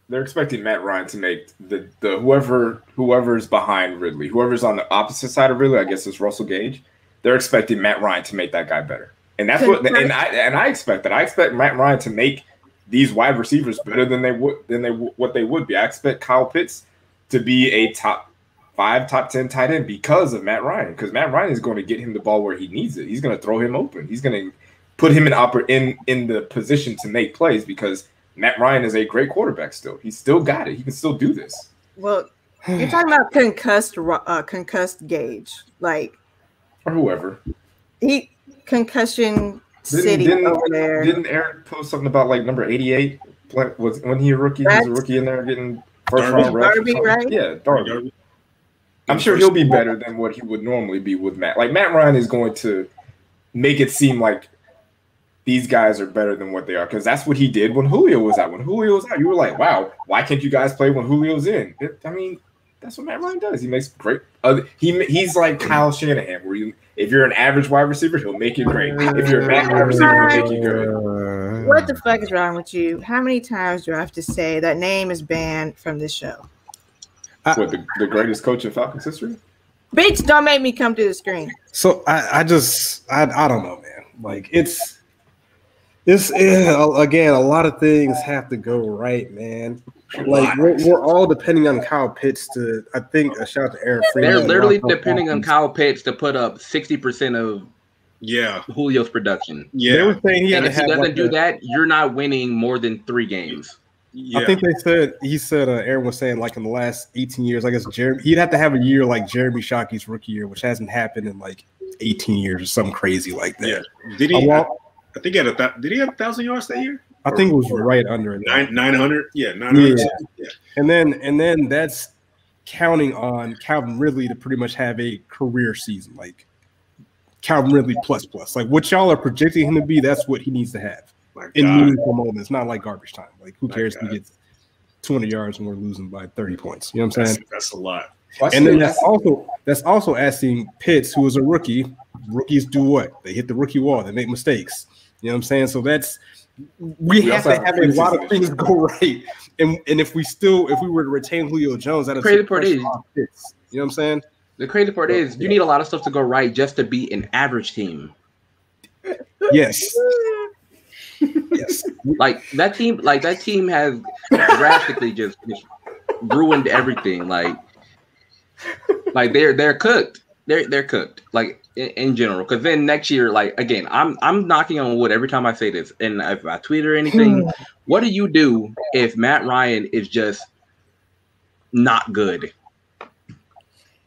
They're expecting Matt Ryan to make the whoever's behind Ridley, whoever's on the opposite side of Ridley. I guess it's Russell Gage. They're expecting Matt Ryan to make that guy better, and that's I expect that. I expect Matt Ryan to make these wide receivers better than what they would be. I expect Kyle Pitts to be a top 5, top 10 tight end because of Matt Ryan. Because Matt Ryan is going to get him the ball where he needs it. He's going to throw him open. He's going to put him in the position to make plays because Matt Ryan is a great quarterback still. He's still got it. He can still do this. Well, you're talking about concussed Gage, like, or whoever. Concussion City over there. Didn't Eric post something about like number 88 was when he was a rookie? He was a rookie in there getting first round reps. Darby, right? Yeah, Darby. I'm sure he'll be better than what he would normally be with Matt. Like Matt Ryan is going to make it seem like these guys are better than what they are because that's what he did when Julio was out. When Julio was out, you were like, "Wow, why can't you guys play when Julio's in?" That's what Matt Ryan does. He makes great. He's like Kyle Shanahan, where if you're an average wide receiver, he'll make you great. If you're a bad wide receiver, he'll make you good. What the fuck is wrong with you? How many times do I have to say that name is banned from this show? What, the greatest coach in Falcons history? Bitch, don't make me come to the screen. So I don't know, man. Like it's again, a lot of things have to go right, man. Like we're all depending on Kyle Pitts to. I think a shout out to Aaron Freeman. They're literally depending on Kyle Pitts to put up 60% of Julio's production. Yeah, they were saying if he doesn't do that, you're not winning more than 3 games. Yeah. I think he said Aaron was saying like in the last 18 years, I guess he'd have to have a year like Jeremy Shockey's rookie year, which hasn't happened in like 18 years or something crazy like that. Yeah. Did he? I think he had did he have 1,000 yards that year? I think it was right under it. 900. Yeah, 900. Yeah. And then that's counting on Calvin Ridley to pretty much have a career season, like Calvin Ridley plus. Like what y'all are projecting him to be, that's what he needs to have in meaningful moments, not like garbage time. Like who cares if he gets 200 yards and we're losing by 30 points? You know what I'm saying? That's a lot. And then that's also asking Pitts, who is a rookie. Rookies do what? They hit the rookie wall. They make mistakes. You know what I'm saying? So that's we have to have a lot of things go right. And if we were to retain Julio Jones, that is crazy part is, Pitts. You know what I'm saying? The crazy part is you need a lot of stuff to go right just to be an average team. Yes. Yes. Like that team has drastically just ruined everything. Like they're cooked. They're cooked. Like in general. Because then next year, like again, I'm knocking on wood every time I say this. And if I tweet or anything, what do you do if Matt Ryan is just not good?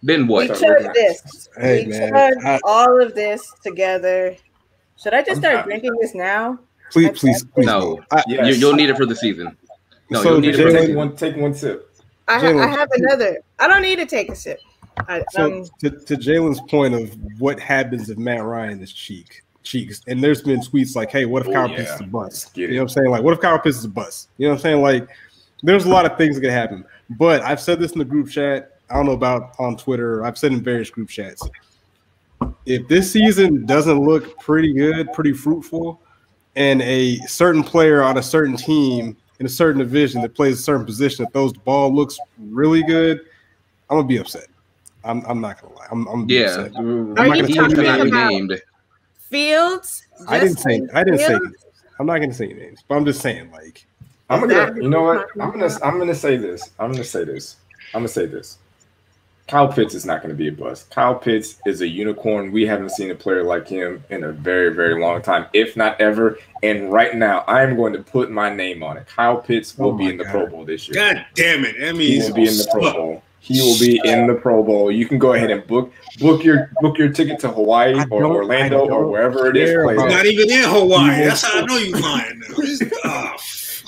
Then what? We took this. Hey, we man, took all of this together. Should I just start drinking this now? Please. No. You'll need it for the season. No, so you'll need it for the season. Take one sip. I have another. I don't need to take a sip. To Jalen's point of what happens if Matt Ryan is cheeks, and there's been tweets like, "Hey, what if Kyle Pitts is a bust?" You know what I'm saying? Like, what if Kyle Pitts is a bust? You know what I'm saying? Like, there's a lot of things that can happen. But I've said this in the group chat. I don't know about on Twitter. I've said in various group chats. If this season doesn't look pretty good, pretty fruitful, and a certain player on a certain team in a certain division that plays a certain position that throws the ball looks really good, I'm gonna be upset. I'm not gonna lie. I'm gonna be upset. Are you talking about Fields? I didn't say names. I'm not gonna say names, but I'm just saying, like, you know what? I'm gonna say this. Kyle Pitts is not going to be a bust. Kyle Pitts is a unicorn. We haven't seen a player like him in a very, very long time, if not ever. And right now, I am going to put my name on it. Kyle Pitts will be in the Pro Bowl this year. God damn it. I mean, he will be in the Pro Bowl. He will be in the Pro Bowl. You can go ahead and book your ticket to Hawaii or Orlando or wherever it is. He's not even in Hawaii. That's how I know you're lying now.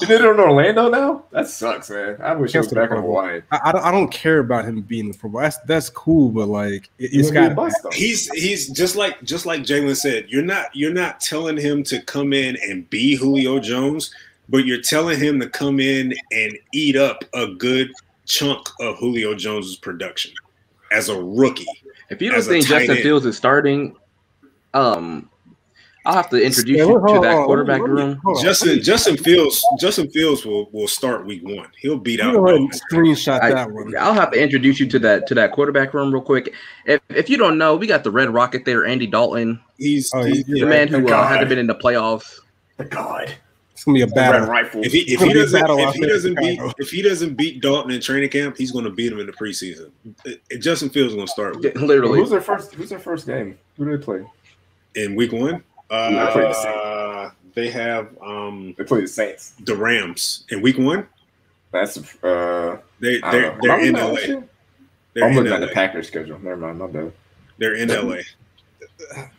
Is it in Orlando now? That sucks, man. I wish he was back in Hawaii. I don't care about him being in the Pro Bowl. That's cool, but like it's got he's just like Jalen said. You're not telling him to come in and be Julio Jones, but you're telling him to come in and eat up a good chunk of Julio Jones's production as a rookie. If you don't think Justin Fields is starting, I'll have to introduce you to that quarterback room. Justin Fields will start week 1. He'll beat out. Go ahead and screenshot that one. I'll have to introduce you to that quarterback room real quick. If you don't know, we got the Red Rocket there, Andy Dalton. He's the man who hasn't been in the playoffs. The God. It's gonna be a battle. Rifle. If he doesn't beat Dalton in training camp, he's gonna beat him in the preseason. Justin Fields is gonna start. Literally. Who's their first game? Who do they play in week 1? They have they play the Saints. The Rams in week 1. That's they're in LA. I'm looking at the Packers schedule. Never mind, my bad. They're in LA.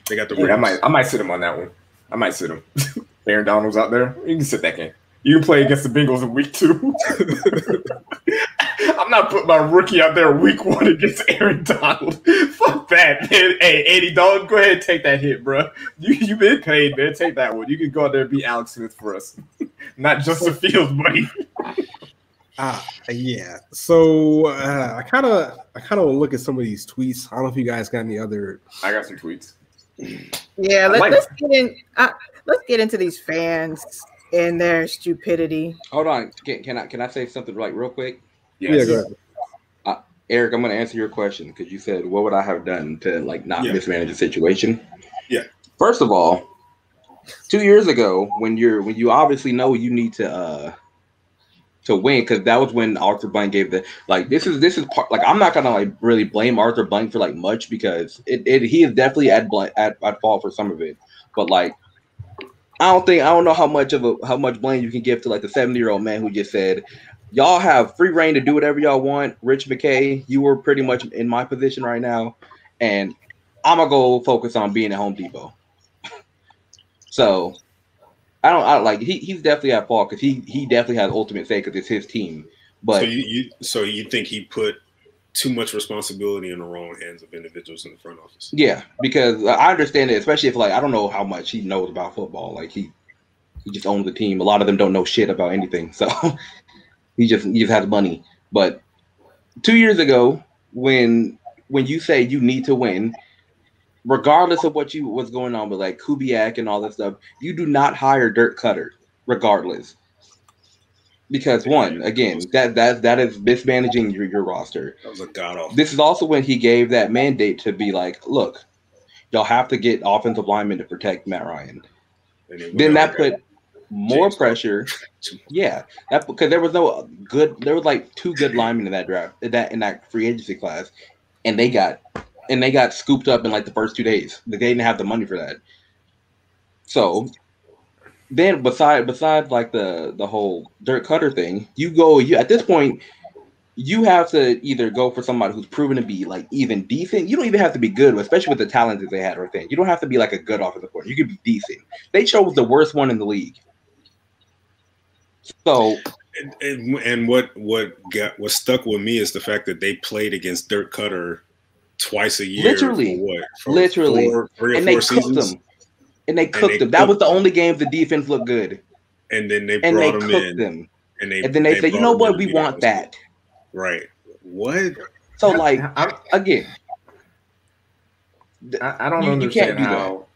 They got the Rams. I might sit him on that one. I might sit him. Aaron Donald's out there. You can sit that game. You can play against the Bengals in week 2. I'm not putting my rookie out there week 1 against Aaron Donald. Fuck that, man. Hey, Andy Dalton, go ahead and take that hit, bro. You've been paid, man. Take that one. You can go out there and beat Alex Smith for us. Not Justin Fields, buddy. Yeah. So I kind of want to look at some of these tweets. I don't know if you guys got any other. I got some tweets. Yeah, let's get in. Let's get into these fans and their stupidity. Hold on. Can I say something like real quick? Yes. Yeah, go ahead. Eric, I'm going to answer your question because you said, what would I have done to like not mismanage the situation? Yeah. First of all, 2 years ago, when you obviously know you need to win, because that was when Arthur Blank gave the this is part, like I'm not gonna like really blame Arthur Blank for like much because he is definitely at fault for some of it, but like I don't know how much blame you can give to like the 70-year-old man who just said, y'all have free reign to do whatever y'all want. Rich McKay, you were pretty much in my position right now, and I'm gonna go focus on being at Home Depot. So I like he's definitely at fault because he definitely has ultimate say because it's his team. But so you think he put too much responsibility in the wrong hands of individuals in the front office. Yeah, because I understand it, especially if like I don't know how much he knows about football. Like he just owns the team. A lot of them don't know shit about anything, so he just has money. But 2 years ago, when you say you need to win, regardless of what's going on with like Kubiak and all that stuff, you do not hire Dirk Cutter, regardless. Because one, again, that is mismanaging your roster. That was a god awful. This is also when he gave that mandate to be like, look, y'all have to get offensive linemen to protect Matt Ryan. Then that put more pressure. Yeah, that because there was like 2 good linemen in that draft, in that free agency class, and they got scooped up in like the first 2 days. They didn't have the money for that. So then besides like the whole Dirk Cutter thing, you at this point you have to either go for somebody who's proven to be like even decent. You don't even have to be good, especially with the talent that they had right then. You don't have to be like a good offensive coordinator. You could be decent. They chose the worst one in the league. So and what stuck with me is the fact that they played against Dirk Cutter twice a year. Literally, and they cooked them. And they cooked them. That was the only game the defense looked good. And then they brought them in. And then they said, you know what? We want that. Right. What? So, like, again. I don't understand how.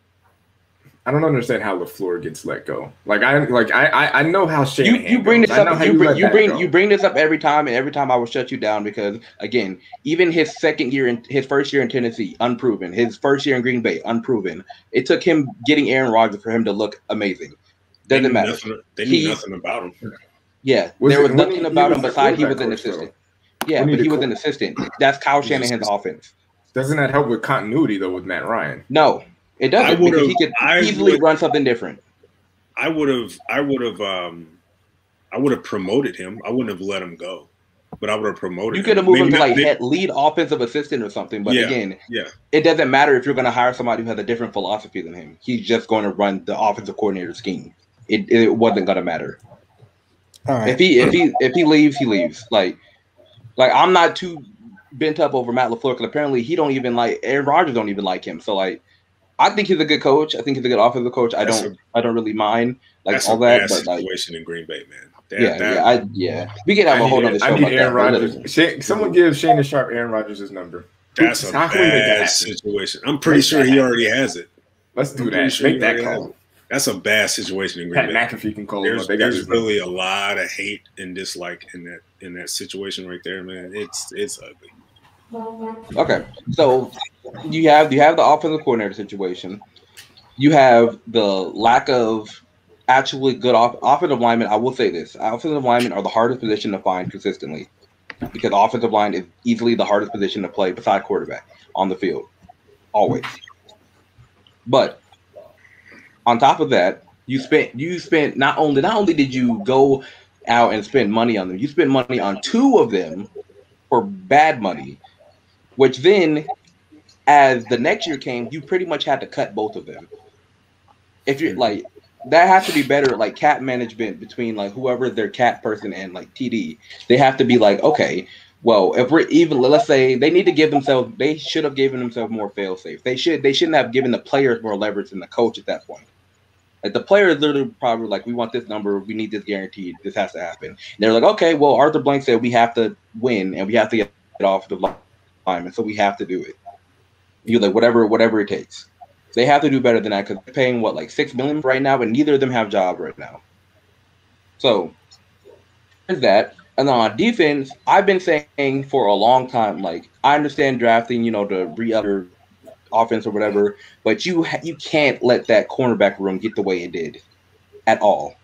I don't understand how LaFleur gets let go. I know how Shanahan. You bring this up. You bring this up every time, and every time I will shut you down because again, even his first year in Tennessee, unproven. His first year in Green Bay, unproven. It took him getting Aaron Rodgers for him to look amazing. Doesn't matter. They knew nothing about him. Yeah, there was nothing about him besides he was an assistant. Yeah, but he was an assistant. That's Kyle Shanahan's offense. Doesn't that help with continuity though with Matt Ryan? No. It doesn't because he could easily run something different. I would have promoted him. I wouldn't have let him go, but I would have promoted him. You could have moved him to like lead offensive assistant or something. But again, it doesn't matter if you're going to hire somebody who has a different philosophy than him. He's just going to run the offensive coordinator scheme. It wasn't going to matter. All right. If he leaves, he leaves. Like I'm not too bent up over Matt LaFleur because apparently he don't even like Aaron Rodgers don't even like him. So like. I think he's a good coach. I think he's a good offensive coach. I don't really mind all that. But situation in Green Bay, man. We can have a whole other show. I need Aaron Rodgers. Someone give Shannon Sharp Aaron Rodgers' number. That's a bad situation. I'm pretty sure he already has it. Let's do that. Make that call. That's a bad situation in Green Bay. Pat McAfee can call him. There's really a lot of hate and dislike in that situation right there, man. It's ugly. Okay, so you have the offensive coordinator situation. You have the lack of actually good offensive linemen. I will say this: offensive linemen are the hardest position to find consistently because offensive line is easily the hardest position to play beside quarterback on the field, always. But on top of that, you spent not only did you go out and spend money on them, you spent money on 2 of them for bad money. Which then, as the next year came, you pretty much had to cut both of them. If you're like, that has to be better, like cap management between like whoever their cap person and like TD. They have to be like, okay, well, if we're even, let's say they should have given themselves more fail safe. They shouldn't have given the players more leverage than the coach at that point. Like the players literally probably like, we want this number, we need this guaranteed, this has to happen. And they're like, okay, well, Arthur Blank said we have to win and we have to get off the line. And so we have to do it. You like whatever it takes. They have to do better than that because they're paying like $6 million right now, and neither of them have jobs right now. So there's that. And then on defense, I've been saying for a long time, like I understand drafting, to re-up your offense or whatever, but you can't let that cornerback room get the way it did at all.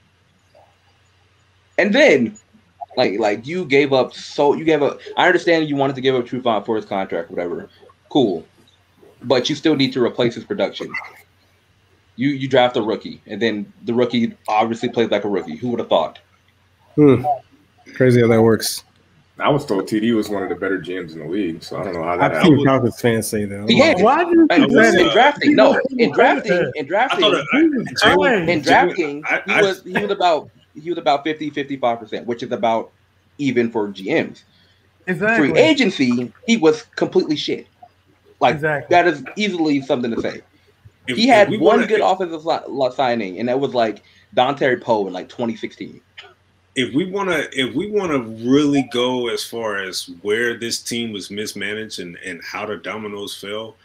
And then. Like you gave up. I understand you wanted to give up Trufant for his contract, whatever. Cool, but you still need to replace his production. You draft a rookie, and then the rookie obviously plays like a rookie. Who would have thought? Crazy how that works. I was told TD was one of the better GMs in the league, so I don't know how that. I've seen Falcons fans say that. Yeah, why did you in drafting? No, in drafting, he was about 50-55%, which is about even for GMs. free agency, he was completely shit. Like that is easily something to say. He had one good offensive signing, and that was like Dante Poe in like 2016. If we want to really go as far as where this team was mismanaged and how the dominoes fell,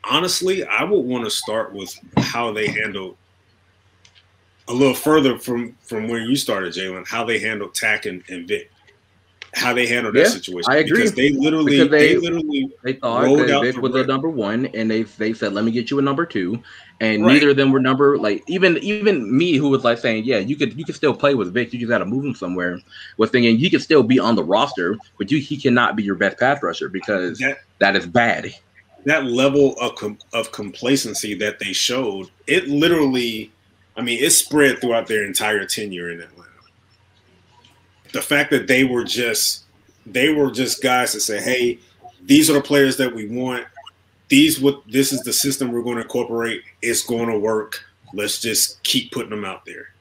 honestly, I would want to start with how they handled a little further from where you started, Jalen, how they handled Tack and Vic. How they handled that situation. I agree. Because they literally thought that Vic was a number one, and they said, "Let me get you a number two." And neither of them were number like even me, who was like saying, "Yeah, you could still play with Vic. You just got to move him somewhere." Was thinking he could still be on the roster, but he cannot be your best pass rusher because that is bad. That level of complacency that they showed, it literally, it spread throughout their entire tenure in Atlanta. The fact that they were just guys that say, "Hey, these are the players that we want. This is the system we're going to incorporate. It's going to work. Let's just keep putting them out there."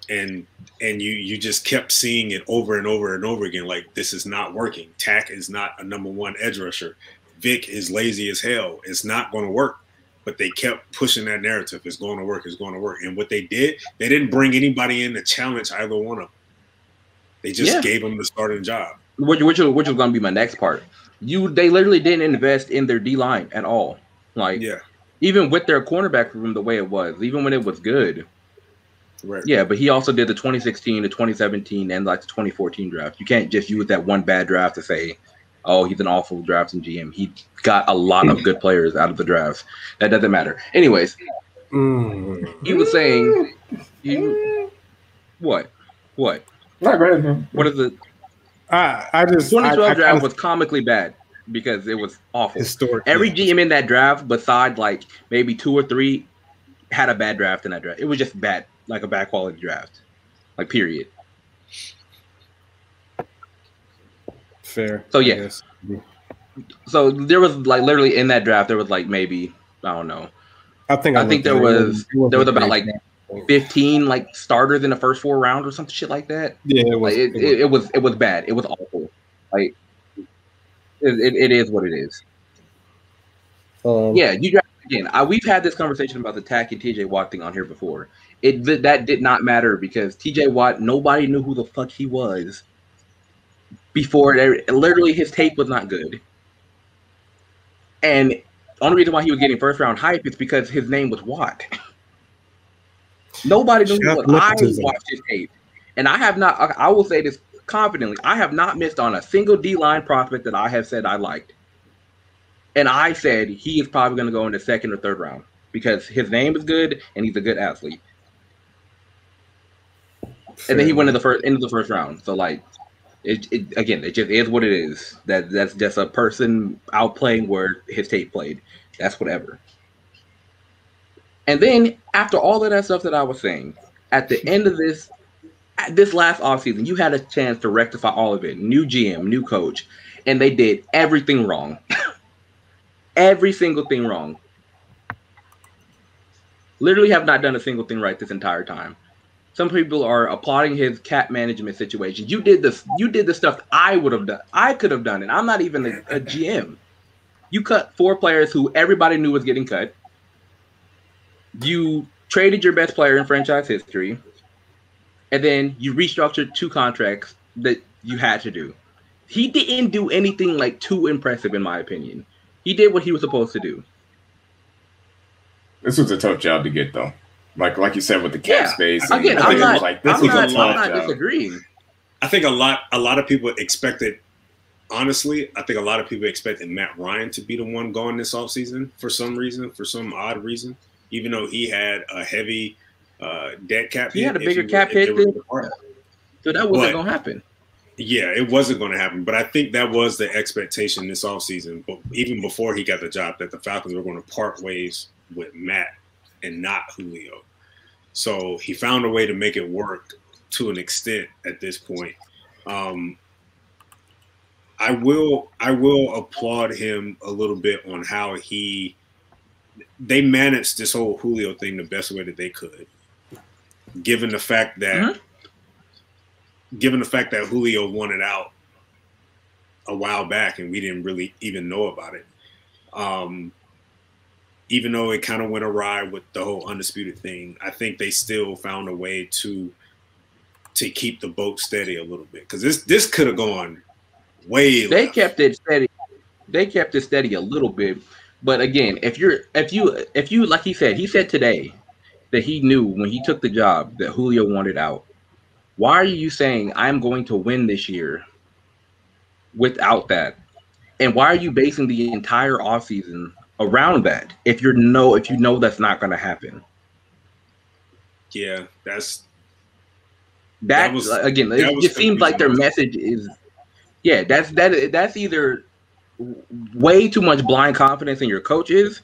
And you just kept seeing it over and over and over again. Like, this is not working. Tack is not a number one edge rusher. Vic is lazy as hell. It's not going to work. But they kept pushing that narrative. It's going to work. It's going to work. And what they didn't bring anybody in to challenge either one of them. They just gave them the starting job. Which was going to be my next part. They literally didn't invest in their D-line at all. Like, even with their cornerback room the way it was, even when it was good. Right. Yeah, but he also did the 2016, the 2017, and like the 2014 draft. You can't just use that one bad draft to say, "Oh, he's an awful drafting GM." He got a lot of good players out of the drafts. That doesn't matter. Anyways, he was saying, what? Not great, man. What is it? I just 2012 draft was comically bad because it was awful. Every GM in that draft, besides like maybe 2 or 3, had a bad draft in that draft. It was just bad, like a bad quality draft, like period. Fair. So yeah. So there was like literally in that draft there was like maybe I don't know. I think there was about like 15 like starters in the first 4 rounds or some shit like that. Yeah, it was bad. It was awful. Like it is what it is. You draft again. We've had this conversation about the Tack and TJ Watt thing on here before. That did not matter because TJ Watt, nobody knew who the fuck he was before. Literally, his tape was not good, and the only reason why he was getting first round hype is because his name was Watt. Nobody knew who he was. I watched his tape, and I have not. I will say this confidently: I have not missed on a single D-line prospect that I have said I liked. And I said he is probably going to go in the 2nd or 3rd round because his name is good and he's a good athlete. And then he went into the first round. So like, it just is what it is. That's just a person outplaying where his tape played. That's whatever. And then after all of that stuff that I was saying, at the end of this last offseason, you had a chance to rectify all of it. New GM, new coach, and they did everything wrong. Every single thing wrong. Literally have not done a single thing right this entire time. Some people are applauding his cap management situation. You did the stuff I would have done. I could have done it. I'm not even a GM. You cut 4 players who everybody knew was getting cut. You traded your best player in franchise history. And then you restructured 2 contracts that you had to do. He didn't do anything like too impressive in my opinion. He did what he was supposed to do. This was a tough job to get, though. Like you said, with the cap space. Again, I'm not disagreeing. I think a lot of people expected. Honestly, I think a lot of people expected Matt Ryan to be the one going this offseason for some reason, for some odd reason. Even though he had a heavy dead cap hit. He had a bigger cap hit so that wasn't going to happen. Yeah, it wasn't going to happen. But I think that was the expectation this offseason, but even before he got the job, that the Falcons were going to part ways with Matt and not Julio. So he found a way to make it work to an extent at this point. I will applaud him a little bit on how they managed this whole Julio thing the best way that they could, given the fact that Julio wanted out a while back, and we didn't really even know about it. Even though it kind of went awry with the whole undisputed thing, I think they still found a way to keep the boat steady a little bit, because this could have gone way. They kept it steady. They kept it steady a little bit, but again, if you like he said today that he knew when he took the job that Julio wanted out. Why are you saying I'm going to win this year without that? And why are you basing the entire offseason around that if you know that's not going to happen? Yeah, that it just seems like their message is, that's either way too much blind confidence in your coaches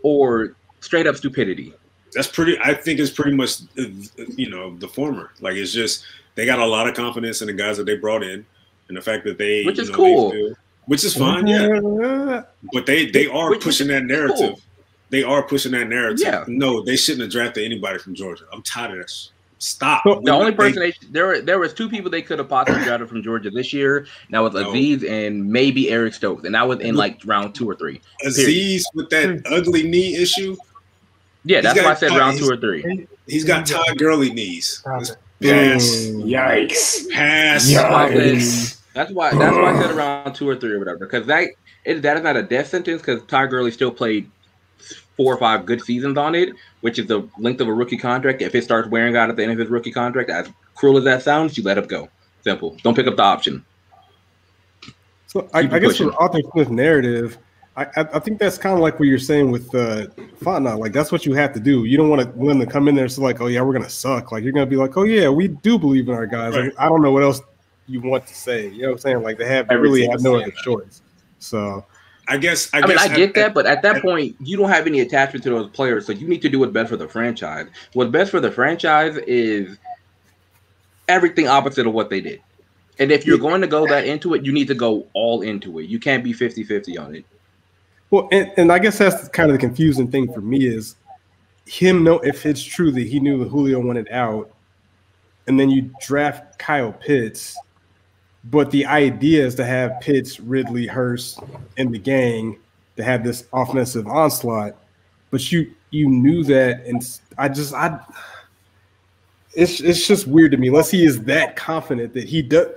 or straight up stupidity. I think it's pretty much, the former. Like, it's just, they got a lot of confidence in the guys that they brought in, and the fact that which is cool. Which is fine, yeah. But they are pushing that narrative. Cool. They are pushing that narrative. Yeah. No, they shouldn't have drafted anybody from Georgia. I'm tired of that. Stop. The only person there was two people they could have possibly drafted from Georgia this year. And that was Aziz and maybe Eric Stokes, and that was in like round 2 or 3. Aziz with that ugly knee issue. Yeah, that's why I said round 2 or 3. He's got Todd Gurley knees. Pass. Yikes. Pass. Yikes. That's why I said around 2 or 3 or whatever. Because that is not a death sentence, because Todd Gurley still played 4 or 5 good seasons on it, which is the length of a rookie contract. If it starts wearing out at the end of his rookie contract, as cruel as that sounds, you let him go. Simple. Don't pick up the option. So I guess for Arthur Smith's narrative, I think that's kind of like what you're saying with Fontenot. Like, that's what you have to do. You don't want them to come in there and say, like, oh, yeah, we're going to suck. Like, you're going to be like, oh, yeah, we do believe in our guys. Right. Like, I don't know what else you want to say. You know what I'm saying? Like, they really have no other choice. So I guess I get that, but at that point, you don't have any attachment to those players, so you need to do what's best for the franchise. What's best for the franchise is everything opposite of what they did. And if you're going to go that into it, you need to go all into it. You can't be 50-50 on it. Well, and I guess that's kind of the confusing thing for me is him know if it's true that he knew that Julio wanted out, and then you draft Kyle Pitts, but the idea is to have Pitts, Ridley, Hurst, and the gang to have this offensive onslaught, but you knew that, and it's just weird to me. Unless he is that confident that he does.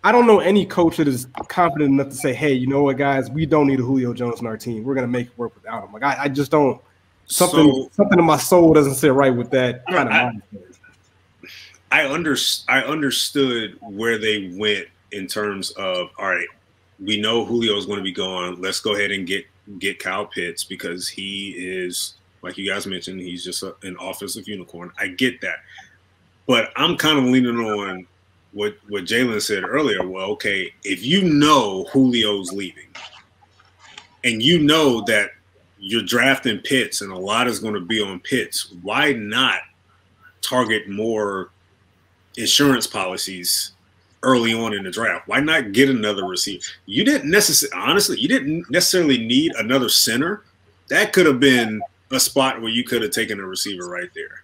I don't know any coach that is confident enough to say, hey, you know what, guys, we don't need a Julio Jones in our team. We're going to make it work without him. Like, I just don't – something in my soul doesn't sit right with that kind of mindset. I understood where they went in terms of, all right, we know Julio is going to be gone. Let's go ahead and get Kyle Pitts, because he is, like you guys mentioned, he's just an offensive unicorn. I get that. But I'm kind of leaning on what Jalen said earlier. Well, okay, if you know Julio's leaving and you know that you're drafting Pitts and a lot is going to be on Pitts, why not target more insurance policies early on in the draft? Why not get another receiver? You didn't necessarily need another center. That could have been a spot where you could have taken a receiver right there.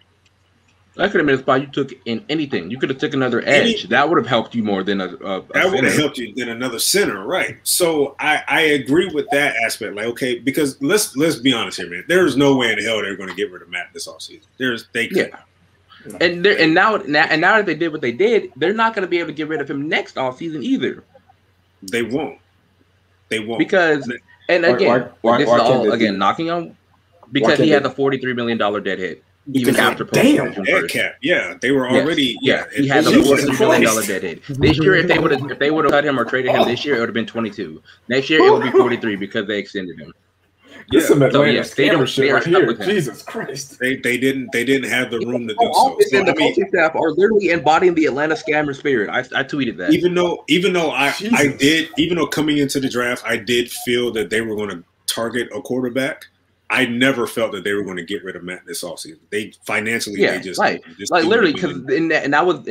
That could have been a spot you took in anything. You could have taken another edge. That would have helped you more than a that would have helped you than another center, right? So I agree with that aspect. Like, okay, because let's be honest here, man. There is no way in the hell they're going to get rid of Matt this offseason. They could. Yeah. And now that they did what they did, they're not going to be able to get rid of him next offseason either. They won't. Because this is all again knocking on because he has a $43 million dead hit. Even after dead cap, they were already he had a $43 million dead hit. This year, if they would have cut him or traded him this year, it would have been 22. Next year, it would be 43 because they extended him. This is Atlanta scammer shit right here. With him. Jesus Christ! They didn't have the room to do so. And the coaching staff are literally embodying the Atlanta scammer spirit. I tweeted that. Even though coming into the draft, I did feel that they were going to target a quarterback. I never felt that they were going to get rid of Matt this offseason. They financially, they just literally, because that was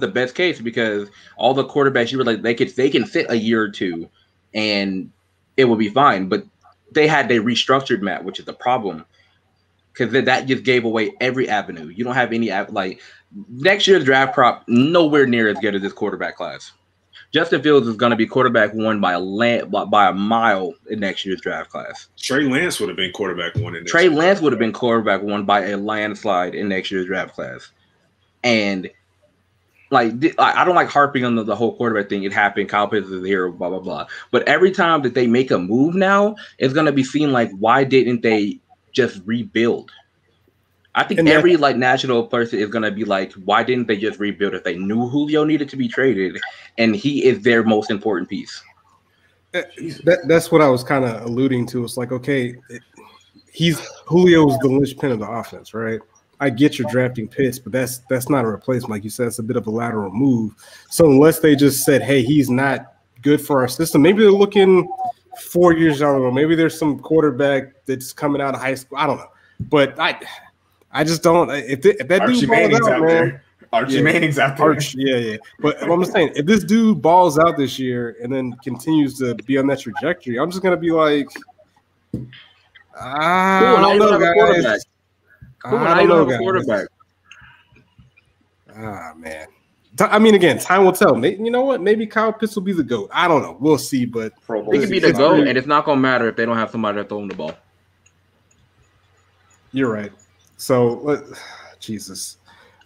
the best case, because all the quarterbacks you were like they can sit a year or two, and it will be fine. But they restructured Matt, which is the problem, because that just gave away every avenue. You don't have any next year's draft prop nowhere near as good as this quarterback class. Justin Fields is going to be quarterback one by a mile in next year's draft class. Trey Lance would have been quarterback one in Trey Lance would have been quarterback one by a landslide in next year's draft class. And like, I don't like harping on the whole quarterback thing. It happened. Kyle Pitts is here, blah, blah, blah. But every time that they make a move now, it's going to be seen like, why didn't they just rebuild? I think every like national person is going to be like, why didn't they just rebuild if they knew Julio needed to be traded and he is their most important piece? That's what I was kind of alluding to. It's like, okay, Julio's the linchpin of the offense, right? I get your drafting Pitts, but that's not a replacement. Like you said, it's a bit of a lateral move. So unless they just said, hey, he's not good for our system, maybe they're looking 4 years down the road. Maybe there's some quarterback that's coming out of high school. I don't know. But I just don't. If that Archie dude Manning's balls out, out man, there. Archie Manning's out there. Yeah. But I'm just saying, if this dude balls out this year and then continues to be on that trajectory, I'm just gonna be like, I don't know, guys. I don't know, quarterback. Man. I mean, again, time will tell. Maybe, you know what? Maybe Kyle Pitts will be the GOAT. I don't know. We'll see. But he could be the GOAT, and it's not gonna matter if they don't have somebody to throw him the ball. You're right. So, Jesus,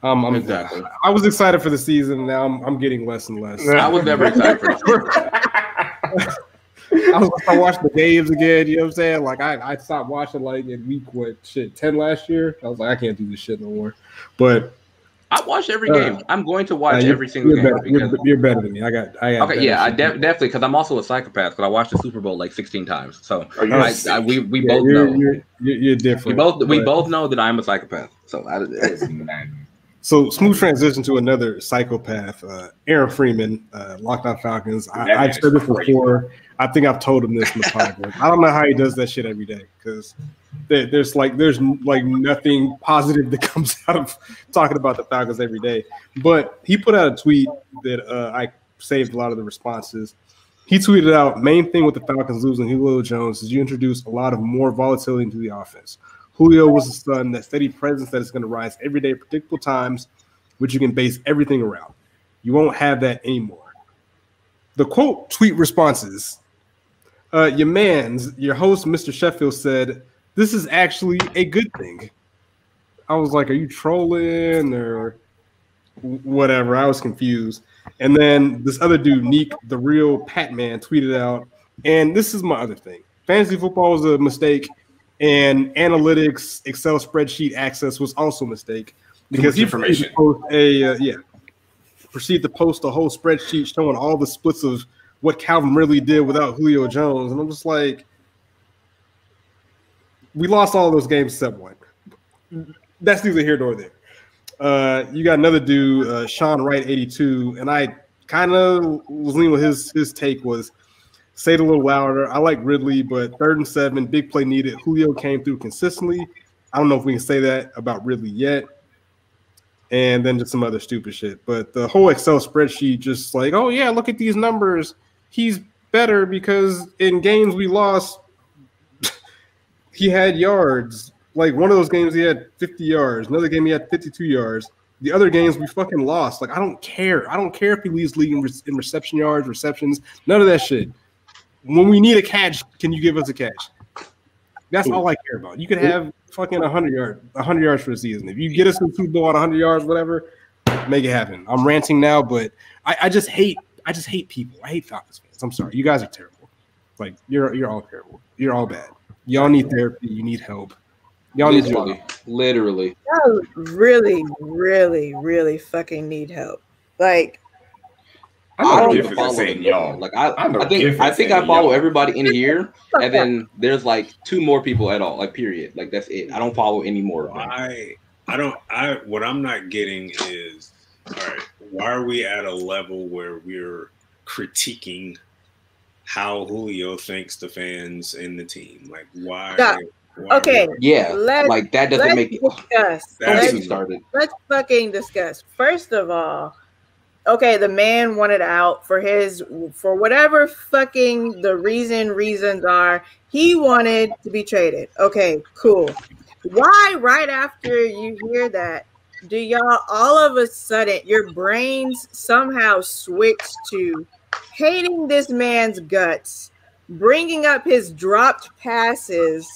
exactly. I was excited for the season. Now I'm getting less and less. I was never excited for the season. I was gonna watch the games again. You know what I'm saying? Like I stopped watching like in week 10 last year. I was like, I can't do this shit no more. But I watch every game. I'm going to watch every single game. You're better than me. I got okay, yeah, I definitely, because I'm also a psychopath. Because I watched the Super Bowl like 16 times. So we both know you're different. We both know that I'm a psychopath. So So smooth transition to another psychopath, Aaron Freeman, Locked On Falcons. I've said this before. I think I've told him this in the podcast. I don't know how he does that shit every day because there's nothing positive that comes out of talking about the Falcons every day. But he put out a tweet that I saved a lot of the responses. He tweeted out, main thing with the Falcons losing Julio Jones is you introduce a lot of more volatility into the offense. Julio was a son, that steady presence that is going to rise every day, predictable times, which you can base everything around. You won't have that anymore. The quote tweet responses. Your host, Mr. Sheffield, said, this is actually a good thing. I was like, are you trolling or whatever? I was confused. And then this other dude, Neek, the real Pat Man, tweeted out, and this is my other thing. Fantasy football was a mistake, and analytics, Excel spreadsheet access was also a mistake because he proceeded to post a whole spreadsheet showing all the splits of what Calvin Ridley did without Julio Jones. And I'm just like, we lost all those games except one. That's neither here nor there. You got another dude, Sean Wright, 82, and I kind of was leaning with his take was, say it a little louder. I like Ridley, but 3rd and 7, big play needed. Julio came through consistently. I don't know if we can say that about Ridley yet. And then just some other stupid shit. But the whole Excel spreadsheet just like, oh, yeah, look at these numbers. He's better because in games we lost, he had yards. Like one of those games he had 50 yards. Another game he had 52 yards. The other games we fucking lost. Like, I don't care. I don't care if he leads league in reception yards, receptions, none of that shit. When we need a catch, can you give us a catch? That's all I care about. You could have fucking 100 yards for the season. If you get us in the Super Bowl on 100 yards, whatever, make it happen. I'm ranting now, but I just hate people. I hate Falcons fans. I'm sorry. You guys are terrible. Like you're all terrible. You're all bad. Y'all need therapy. You need help. Y'all literally. Y'all really, really, really fucking need help. Like, I don't follow saying y'all. Like I think I follow everybody in here, and then there's like 2 more people at all. Like period. Like that's it. I don't follow any more. What I'm not getting is, all right, why are we at a level where we're critiquing how Julio thinks the fans and the team? Like why? Okay. Yeah. Like that doesn't make discuss. Let's fucking discuss. First of all, okay, the man wanted out for whatever fucking the reasons are. He wanted to be traded. Okay, cool. Why right after you hear that do y'all all of a sudden your brains somehow switch to hating this man's guts, bringing up his dropped passes,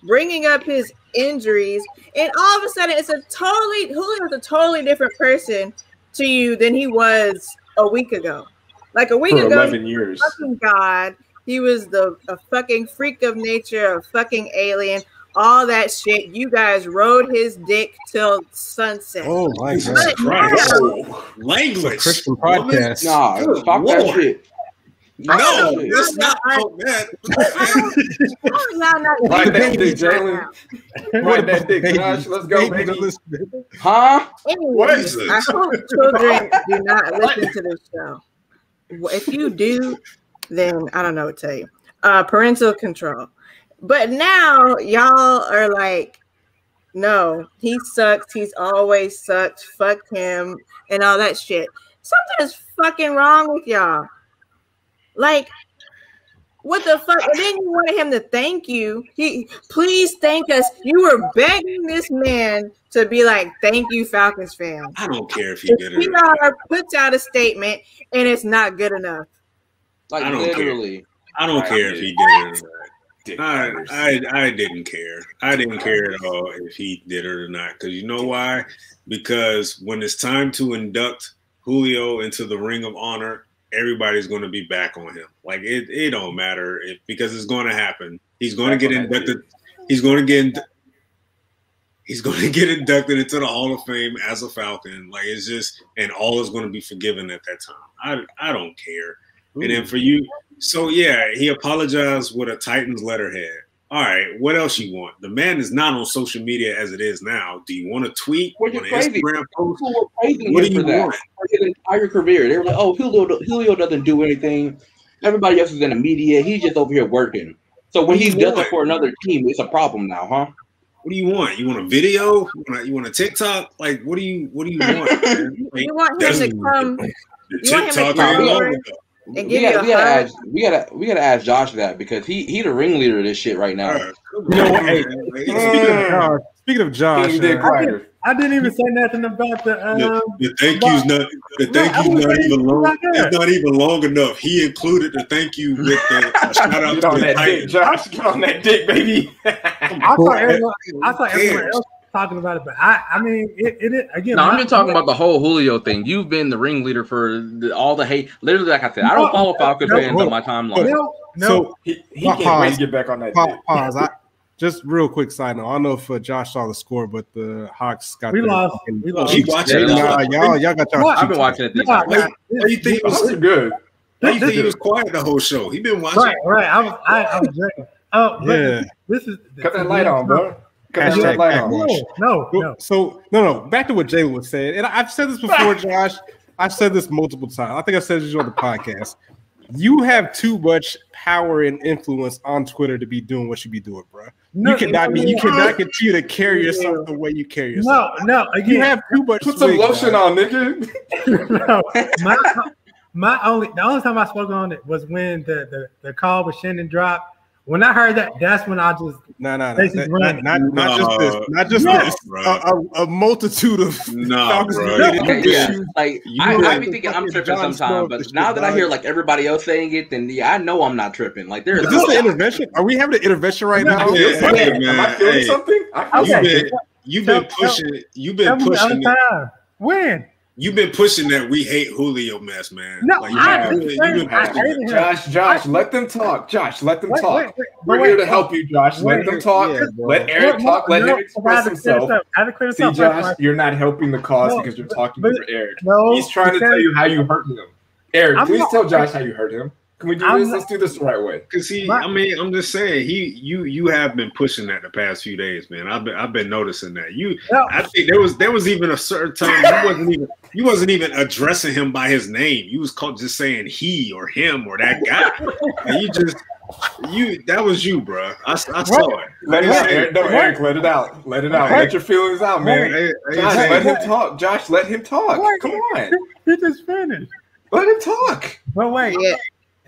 bringing up his injuries, and all of a sudden Julio's a totally different person to you than he was a week ago. Like a week For ago, 11 years. Fucking God, he was a fucking freak of nature, a fucking alien, all that shit. You guys rode his dick till sunset. Oh my But God! now- Language. Christian podcast. Nah, Good fuck that Lord. shit. No, shit. let's not quote that. Right that dick, Jalen. Right that dick, Josh. Let's go, baby. Huh? What is Anyways, this? I hope children do not listen to this show. If you do, then I don't know what to tell you. Parental control. But now y'all are like, no, he sucks. He's always sucked. Fuck him and all that shit. Something is fucking wrong with y'all. Like, what the fuck? And then you wanted him to thank you. Please thank us. You were begging this man to be like, thank you, Falcons fans. I don't care if he did it. PR puts out a statement and it's not good enough. Like I don't literally. I don't care if he did it or not. I didn't care. I didn't care at all if he did it or not. Because you know why? Because when it's time to induct Julio into the Ring of Honor, everybody's going to be back on him. Like it don't matter because it's going to happen. He's going to get inducted. He's going to get inducted into the Hall of Fame as a Falcon. Like it's just, and all is going to be forgiven at that time. I don't care. Ooh. And then for you, so yeah, he apologized with a Titans letterhead. All right, what else you want? The man is not on social media as it is now. Do you want to tweet? Which is crazy. Instagram post? What do you want? For his entire career, they were like, "Oh, Julio doesn't do anything. Everybody else is in the media. He's just over here working." So when he does it for another team, it's a problem now, huh? What do you want? You want a video? You want a TikTok? Like, what do you want? Like, you want him to come? You want him to come? And we gotta ask Josh that because he the ringleader of this shit right now. You know what? Hey, speaking of Josh, I didn't even say nothing about the thank you's not even long. It's not even long enough. He included the thank you with the shout out get on that dick, Josh. Get on that dick, baby. I saw everyone else talking about it, but I mean, it again. No, I'm just talking about the whole Julio thing. You've been the ringleader for all the hate. Literally, like I said, I don't follow Falcons fans on my timeline. So he can't wait to get back on that. Pause. Just real quick side note. I don't know if Josh saw the score, but the Hawks got. We lost. Keep watching. Y'all got y'all. I've been watching it. Why you think it was good? Why you think he was quiet the whole show? He been watching. Right. I was drinking. Oh, yeah. This is cut that light on, bro. No. So back to what Jalen was saying, and I've said this before, Josh. I've said this multiple times. I think I said this on the podcast. You have too much power and influence on Twitter to be doing what you be doing, bro. You cannot continue to carry yourself the way you carry yourself. No. Again, you have too much. Put some lotion on, nigga. The only time I spoke on it was when the call with Shannon dropped. When I heard that, that's when I just not just this, a multitude of I be thinking I'm tripping sometimes, but now that I hear like everybody else saying it, then I know I'm not tripping. Like there's is this the intervention? Are we having an intervention right now? Am I feeling something? You've been pushing. When? You've been pushing that we hate Julio mess, man. No, like, I hate him. Josh, let them talk. Josh, let them talk. We're here to help you, Josh. Let them talk. Let Eric talk. Let him express himself. See, Josh, you're not helping the cause because you're talking for Eric. He's trying to tell you how you hurt him. Eric, please tell Josh how you hurt him. Can we do this? Let's do this the right way. Because I'm just saying, you have been pushing that the past few days, man. I've been noticing that. I think there was even a certain time you wasn't even addressing him by his name. You was just saying he or him or that guy. And that was you, bro. I saw it. Eric, let it out. Let it out. Let your feelings out, man. Josh, let him talk. Josh, let him talk. Come on. He just finished. Let him talk. But wait.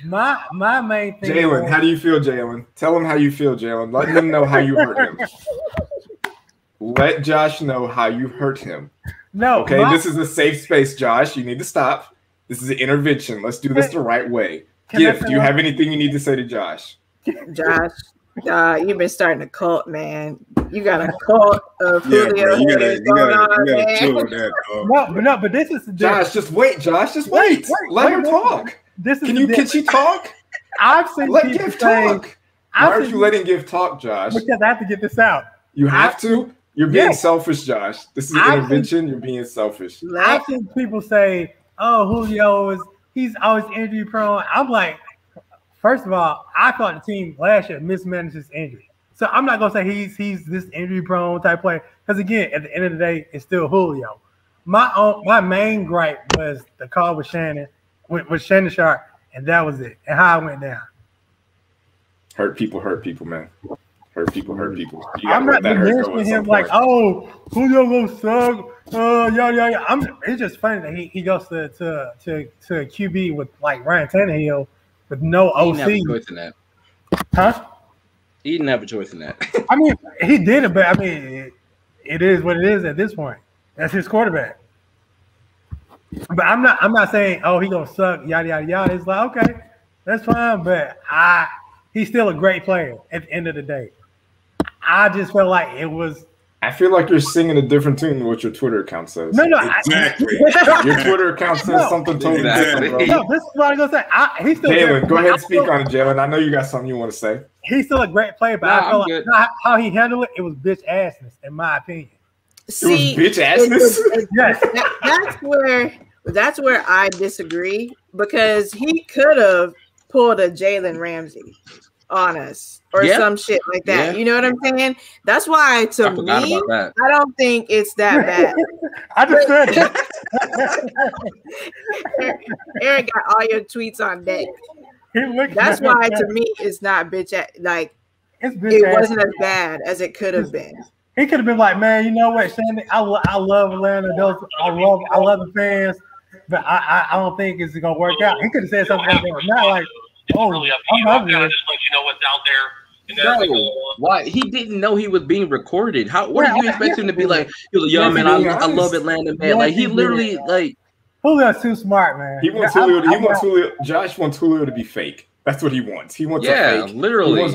My main thing. Jalen, how do you feel, Jalen? Tell him how you feel, Jalen. Let him know how you hurt him. Let Josh know how you hurt him. No. Okay, this is a safe space, Josh. You need to stop. This is an intervention. Let's do this the right way. Gift, do you have anything you need to say to Josh? Josh, you've been starting a cult, man. You got a cult of Julio. You gotta chill with that. But this is Josh. Just wait, Josh. Just wait. Let her talk. Can she talk? I've seen Let Gift talk. Why aren't you letting Gift talk, Josh? Because I have to get this out. You have to. You're being selfish, Josh. This is an intervention. You're being selfish. I've seen people say, "Oh, Julio he's always injury prone." I'm like, first of all, I thought the team last year mismanaged his injury, so I'm not gonna say he's this injury prone type player. Because again, at the end of the day, it's still Julio. My main gripe was the call with Shannon Sharp, and that was it, and how it went down. Hurt people, man. Hurt people. I'm not mentioning him like, oh, Julio gonna suck. Yeah. It's just funny that he goes to QB with like Ryan Tannehill with no OC. He didn't have a choice in that. Huh? He didn't have a choice in that. I mean, he did it, but I mean, it is what it is at this point. That's his quarterback. But I'm not saying, oh, he gonna suck, yada yada yada. It's like, okay, that's fine, but he's still a great player at the end of the day. I just felt like it was. I feel like you're singing a different tune than what your Twitter account says. No, exactly. Your Twitter account says something totally different, bro. No, this is what I'm gonna say. He's still Jalen, go ahead and speak on it, Jalen. I know you got something you want to say. He's still a great player, but I feel like how he handled it was bitch assness, in my opinion. See, it was bitch assness. Yes, that's where I disagree, because he could have pulled a Jalen Ramsey on us or some shit like that. You know what I'm saying? That's why to me, I don't think it's that bad. I just said Eric got all your tweets on deck. That's why to me it's not bitch like it wasn't as bad as it could have been. He could have been like, man, you know what, Shannon, I love Atlanta. I love the fans, but I don't think it's gonna work out. He could have said something like that. Not like, oh, really up to you. I'm gonna just let you know what's out there. No, why? He didn't know he was being recorded. What do you expect him to be like? Yo, man, I love Atlanta, man. Like he literally like. Julio's too smart, man. He wants Julio. Josh wants Julio to be fake. That's what he wants. He wants a fake. Literally.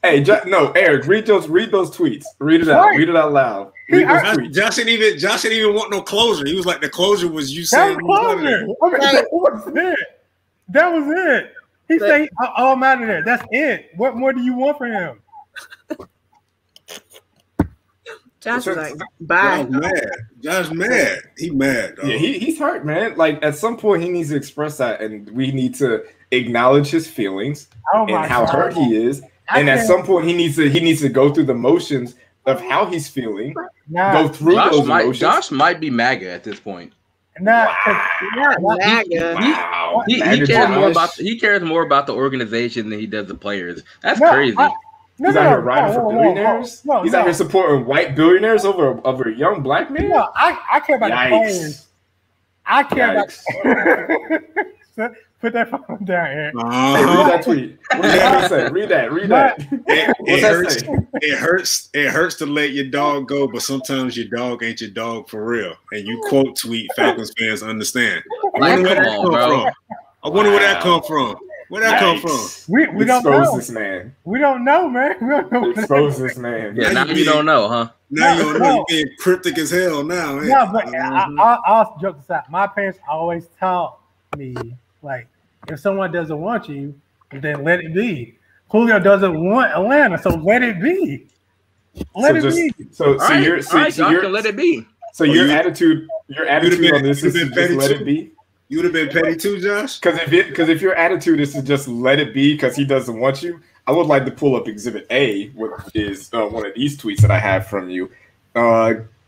Hey, Eric, read those tweets. Read it out. Read it out loud. Josh didn't even want no closure. He was like, the closure was you saying. That was it. He said, "Oh, I'm out of there. That's it. What more do you want from him?" Josh is like, bye. Josh mad. He mad. Dog. Yeah, he's hurt, man. Like at some point, he needs to express that, and we need to acknowledge his feelings and how hurt he is. And at some point, he needs to go through the motions of how he's feeling. Go through those emotions. Josh might be MAGA at this point. He cares more about the organization than he does the players. That's crazy. He's out here riding for billionaires. He's out here supporting white billionaires over young black men. No, I care about the players. I care about. Put that phone down here. Hey, read that tweet. What does that say? Read that. It hurts to let your dog go, but sometimes your dog ain't your dog for real. And you quote tweet Falcons fans understand. I wonder where that come from. Where'd that come from? We don't know. This man. We don't know, man. We don't know. Expose this man. Yeah, now you don't know, huh? Now you don't know. You're being cryptic as hell now. No, but I'll joke aside. My parents always taught me, like, if someone doesn't want you, then let it be. Julio doesn't want Atlanta, so let it be. Let it be. So let it be. So your attitude on this is to just let it be. You would have been petty too, Josh? Because if your attitude is to just let it be because he doesn't want you, I would like to pull up Exhibit A, which is one of these tweets that I have from you.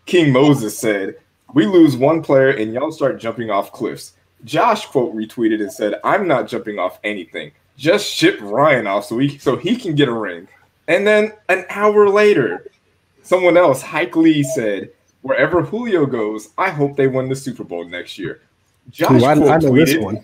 King Moses said, "We lose one player and y'all start jumping off cliffs." Josh quote retweeted and said, "I'm not jumping off anything. Just ship Ryan off so he can get a ring." And then an hour later, someone else, Hike Lee, said, "Wherever Julio goes, I hope they win the Super Bowl next year." Josh I know this one.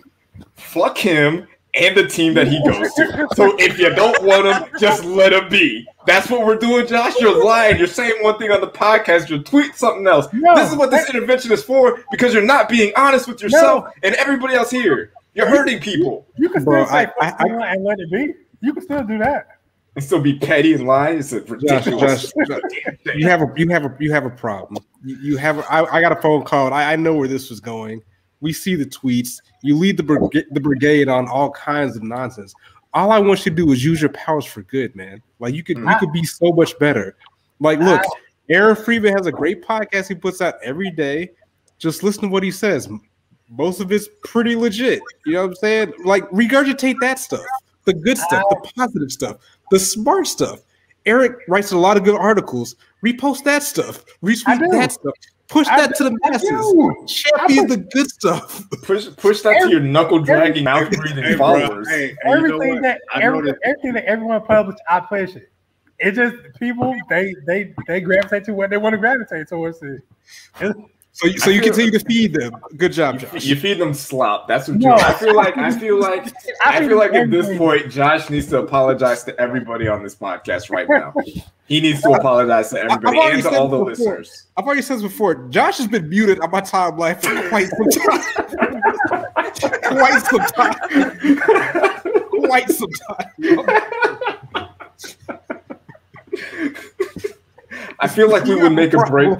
"Fuck him and the team that he goes to. So if you don't want him, just let him be." That's what we're doing, Josh. You're lying. You're saying one thing on the podcast. You're tweeting something else. No, this is what this intervention is for because you're not being honest with yourself and everybody else here. You're hurting people. You can still say and let it be. You can still do that. And still be petty and lie. It's a ridiculous. Josh, you have a problem. You have. I got a phone call. I know where this was going. We see the tweets. You lead the brigade on all kinds of nonsense. All I want you to do is use your powers for good, man. Like you could be so much better. Like, look, Aaron Friedman has a great podcast he puts out every day. Just listen to what he says. Most of it's pretty legit. You know what I'm saying? Like, regurgitate that stuff, the good stuff, the positive stuff, the smart stuff. Eric writes a lot of good articles. Repost that stuff. Retweet that stuff. Push that to the masses. Champion the good stuff. Push that to your knuckle dragging, mouth breathing followers. Everything that everyone publishes, I push it. It's just people they gravitate to what they want to gravitate towards. So you continue to feed them. Good job, Josh. You feed them slop. That's what you. I feel like at this point, Josh needs to apologize to everybody on this podcast right now. He needs to apologize to everybody and to all the listeners. I've already said this before. Josh has been muted on my timeline for quite some time. I feel like we would make a break.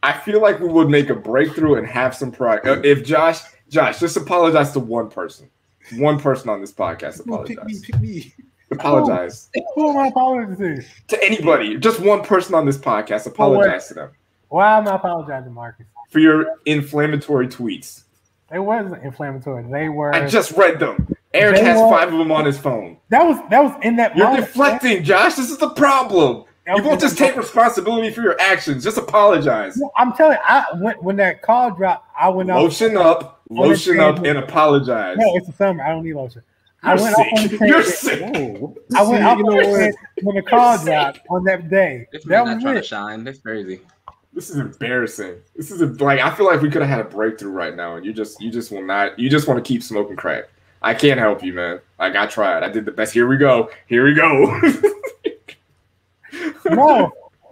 I feel like we would make a breakthrough and have some pride. If Josh, just apologize to one person. One person on this podcast apologize. Pick me. Apologize. Who am I apologizing to? Anybody. Just one person on this podcast. Apologize to them. Why am I apologizing, Marcus? For your inflammatory tweets. They wasn't inflammatory. They were. I just read them. Eric has 5 of them on his phone. That was in that You're moment. deflecting, Josh. This is the problem. You won't just take responsibility for your actions. Just apologize. I'm telling you, when that call dropped, I went off. Lotion up, and apologize. No, it's the summer. I don't need lotion. You're sick. You're sick. I went off when the call dropped on that day. This that man's was not trying it. to shine. That's crazy. This is embarrassing. This is like I feel like we could have had a breakthrough right now, and you just will not. You just want to keep smoking crack. I can't help you, man. Like I tried. I did the best. Here we go.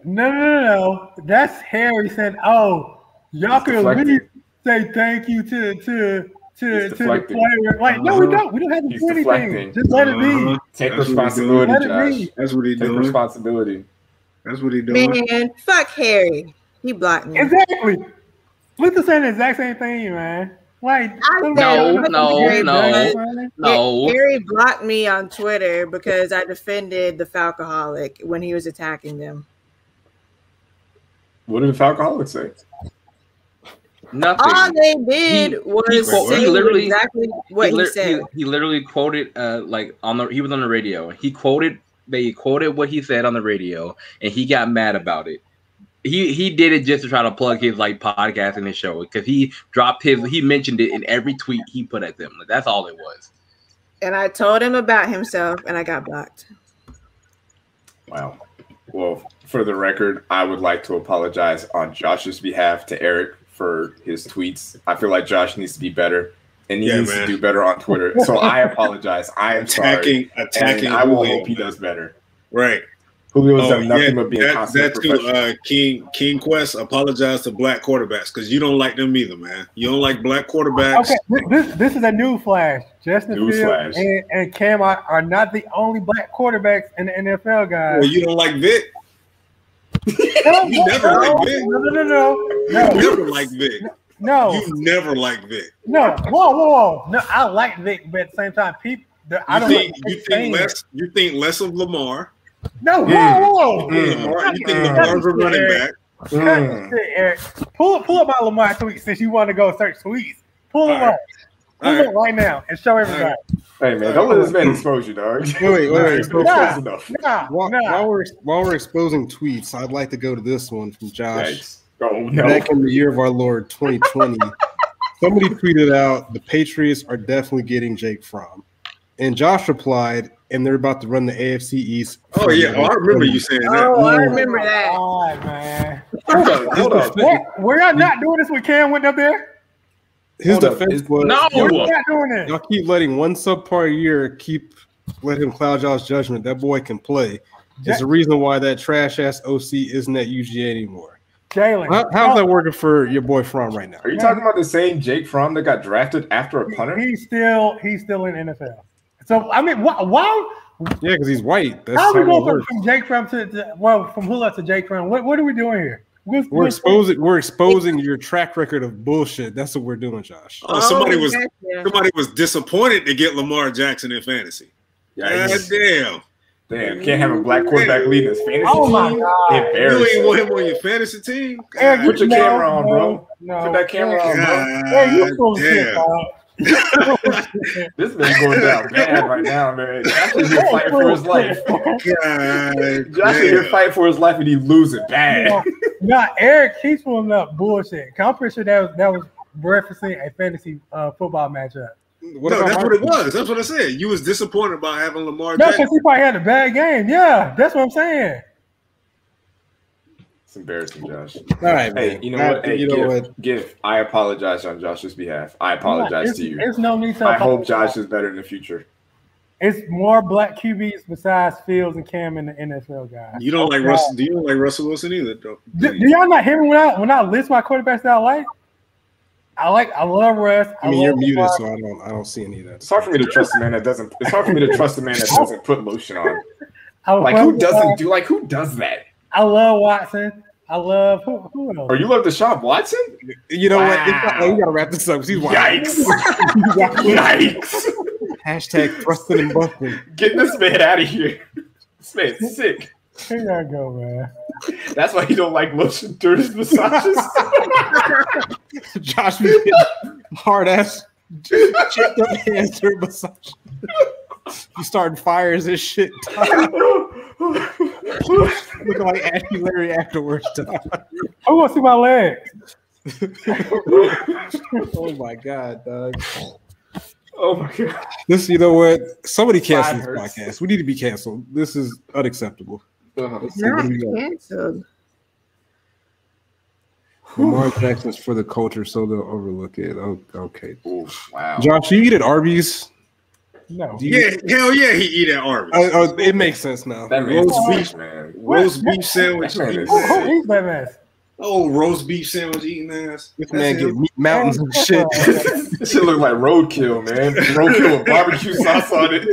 No. That's Harry said, "Oh, y'all could at least say thank you to the player." Like, no, we don't. We don't have to do anything. Deflecting. Just let it be. Take responsibility, Josh. That's what he doing. Take responsibility. That's what he doing. Man, fuck Harry. He blocked me. Exactly. Luther saying the exact same thing, man. Like, No. Harry blocked me on Twitter because I defended the Falcoholic when he was attacking them. What did the Falcoholic say? Nothing. All they did was say exactly what he said. He literally quoted he was on the radio. They quoted what he said on the radio, and he got mad about it. He did it just to try to plug his podcast and his show because he mentioned it in every tweet he put at them. That's all it was. And I told him about himself, and I got blocked. Wow. Well, for the record, I would like to apologize on Josh's behalf to Eric for his tweets. I feel like Josh needs to be better, and he needs to do better on Twitter. So I apologize. I am sorry. Attacking. I will hope he does better. Right. Julio's done nothing but being that too. King Quest, apologize to black quarterbacks because you don't like them either, man. You don't like black quarterbacks. Okay, this is a new flash. Justin Fields and Cam are not the only black quarterbacks in the NFL, guys. Well, you don't like Vic. You never like Vic. No. You never like Vic. No. You never like Vic. No. Whoa. No, I like Vic, but at the same time, You think less of Lamar. No, whoa. You think Lamar's a running back. Eric. Pull up my Lamar tweet since you want to go search tweets. Pull them up. Pull them right now and show everybody. Hey, man, don't let this man expose you, dog. Wait. Nah. While we're exposing tweets, I'd like to go to this one from Josh. Thanks. Oh, no. Back in the year of our Lord 2020, somebody tweeted out, the Patriots are definitely getting Jake Fromm. And Josh replied, and they're about to run the AFC East. Oh, yeah. I remember you saying that. Oh, I remember that. Oh, man. Hold up. We're not doing this when Cam went up there? His defense was, we're not doing it. Y'all keep letting one subpar year let him cloud y'all's judgment. That boy can play. It's the reason why that trash ass OC isn't at UGA anymore. Jalen, how's that working for your boy Fromm right now? Are you talking about the same Jake Fromm that got drafted after a punter? He's still in NFL. So I mean, why? Yeah, because he's white. That's how are we how going from Jake Fromm from Julio to Jake Fromm? What are we doing here? We're exposing your track record of bullshit. That's what we're doing, Josh. Somebody was disappointed to get Lamar Jackson in fantasy. God damn. Damn, can't have a black quarterback leading his fantasy team. Oh my God. You ain't want him on your fantasy team? Put your camera on, bro. Put that camera on, bro. Hey, you full of shit, dog. This man's going down bad right now, man. Josh is here fighting for his life. Josh is here fighting for his life, and he losing bad. No, Eric, he's pulling up bullshit. I'm pretty sure that was referencing a fantasy football matchup. That's what it was. That's what I said. You was disappointed about having Lamar No, Jackson. because he probably had a bad game. Yeah, that's what I'm saying. It's embarrassing, Josh. All right, hey, man. you know what? Hey, Give. I apologize on Josh's behalf. I apologize to you. There's no need to. I hope Josh is better in the future. It's more black QBs besides Fields and Cam in the NFL, guys. You don't like Russell? Do you don't like Russell Wilson either, though? Do y'all not hear me when I list my quarterbacks that I like? I love Russ. You're muted, so I don't see any of that. It's hard for me to trust a man that doesn't. It's hard for me to trust a man that doesn't put lotion on. Who does that? I love Watson. I love who else? Or you love Deshaun Watson? You know what? You gotta wrap this up. Yikes! Yikes! Hashtag thrusting and busting. Get this man out of here. This man's sick. Here y'all go, man. That's why you don't like lotion during his massages. Josh be getting hard ass chipped up hands during massage. You starting fires and shit. Looking like Ashley Larry afterwards. I want to see my legs. Oh my God, dog. Oh my God. This, you know what? Somebody cancel this podcast. We need to be canceled. This is unacceptable. Not canceled. Lamar Jackson's for the culture, so they'll overlook it. Oh, okay. Ooh, wow. Josh, you eat at Arby's? No. Hell yeah, he eat at Arby's. It makes sense now. That roast beef, man. Roast beef sandwich. Who eats that mess? Oh, roast beef sandwich eating ass. This man get meat mountains and shit. This shit look like roadkill, man. Roadkill with barbecue sauce on it.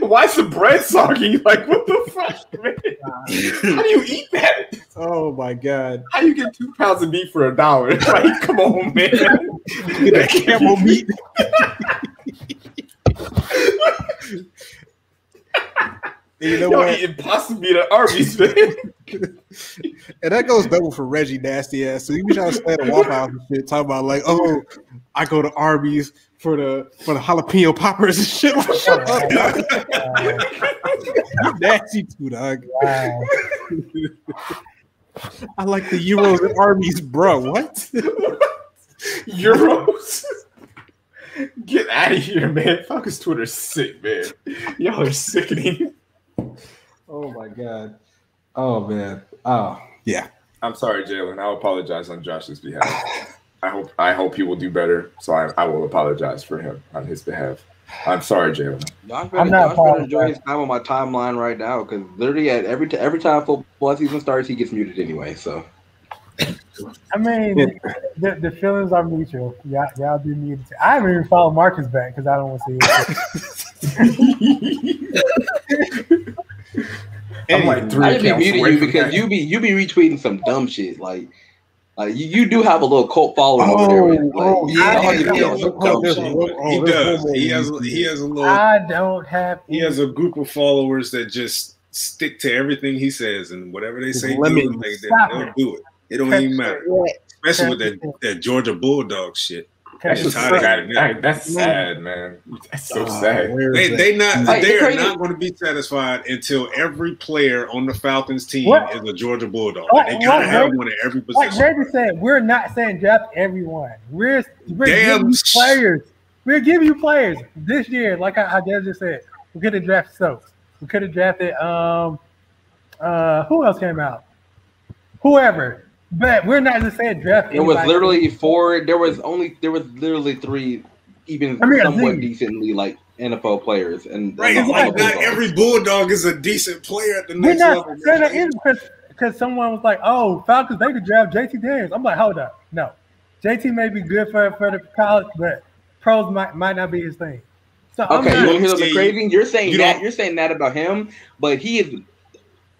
Why is the bread soggy? Like, what the fuck, man? How do you eat that? Oh my God. How do you get 2 pounds of meat for $1? Like, come on, man. That camel meat. You know what? Eating pasta meat at Arby's, man. And that goes double for Reggie nasty ass. So you be trying to stay at a Waffle House and shit, talking about like, oh, I go to Arby's for the jalapeno poppers and shit. Shut up, dog. Nasty too, dog. Wow. I like the Euros at Arby's, bro. What? Euros? Get out of here, man. Fuckers Twitter's sick, man. Y'all are sickening. Oh my God. Oh man. Oh yeah. I'm sorry, Jalen. I'll apologize on Josh's behalf. I hope he will do better. So I will apologize for him on his behalf. I'm sorry, Jalen. Josh better enjoy his time on my timeline right now because literally at every time football season starts, he gets muted anyway. So I mean, the feelings are mutual. Y'all do need to. I haven't even followed Marcus back because I don't want to see it. I'm like I just be muting you because you be retweeting some dumb shit. Like you do have a little cult following over there. He does. He has a little. I don't have. He has a group of followers that just stick to everything he says, and whatever they say, they'll do it. It don't even matter, especially with that Georgia Bulldog shit. That's sad, man. That's so sad. They are not going to be satisfied until every player on the Falcons team is a Georgia Bulldog. They gotta have one in every position. Like Reggie said, we're not saying draft everyone. We're giving you players. We're giving you players this year. Like I just said, we could have drafted Stokes. We could have drafted who else came out? Whoever. But we're not just saying draft. It was literally 4. There was literally 3 even I mean, somewhat decently like NFL players. And Right, like not every Bulldog is a decent player at the We're next not level. saying that in because someone was like, "Oh, Falcons, they could draft JT Daniels." I'm like, hold up, no. JT may be good for the college, but pros might not be his thing. So okay, you want to hear something See, crazy? You're saying you that don't- you're saying that about him, but he is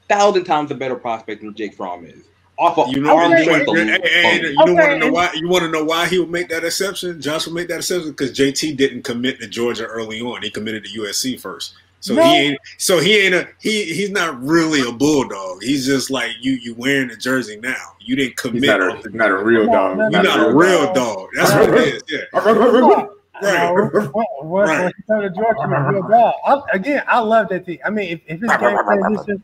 1,000 times a better prospect than Jake Fromm is. Off of You know, all you strength want alone. to know why? You want to know why he would make that exception? Josh would make that exception because JT didn't commit to Georgia early on. He committed to USC first, so he's not really a Bulldog. He's just like you wearing the jersey now. You didn't commit. He's not a real dog. You're not a real dog. That's what it is. Yeah. Right. When he turned to Georgia, he was a real dog. Again, I love that team. I mean, if his game transition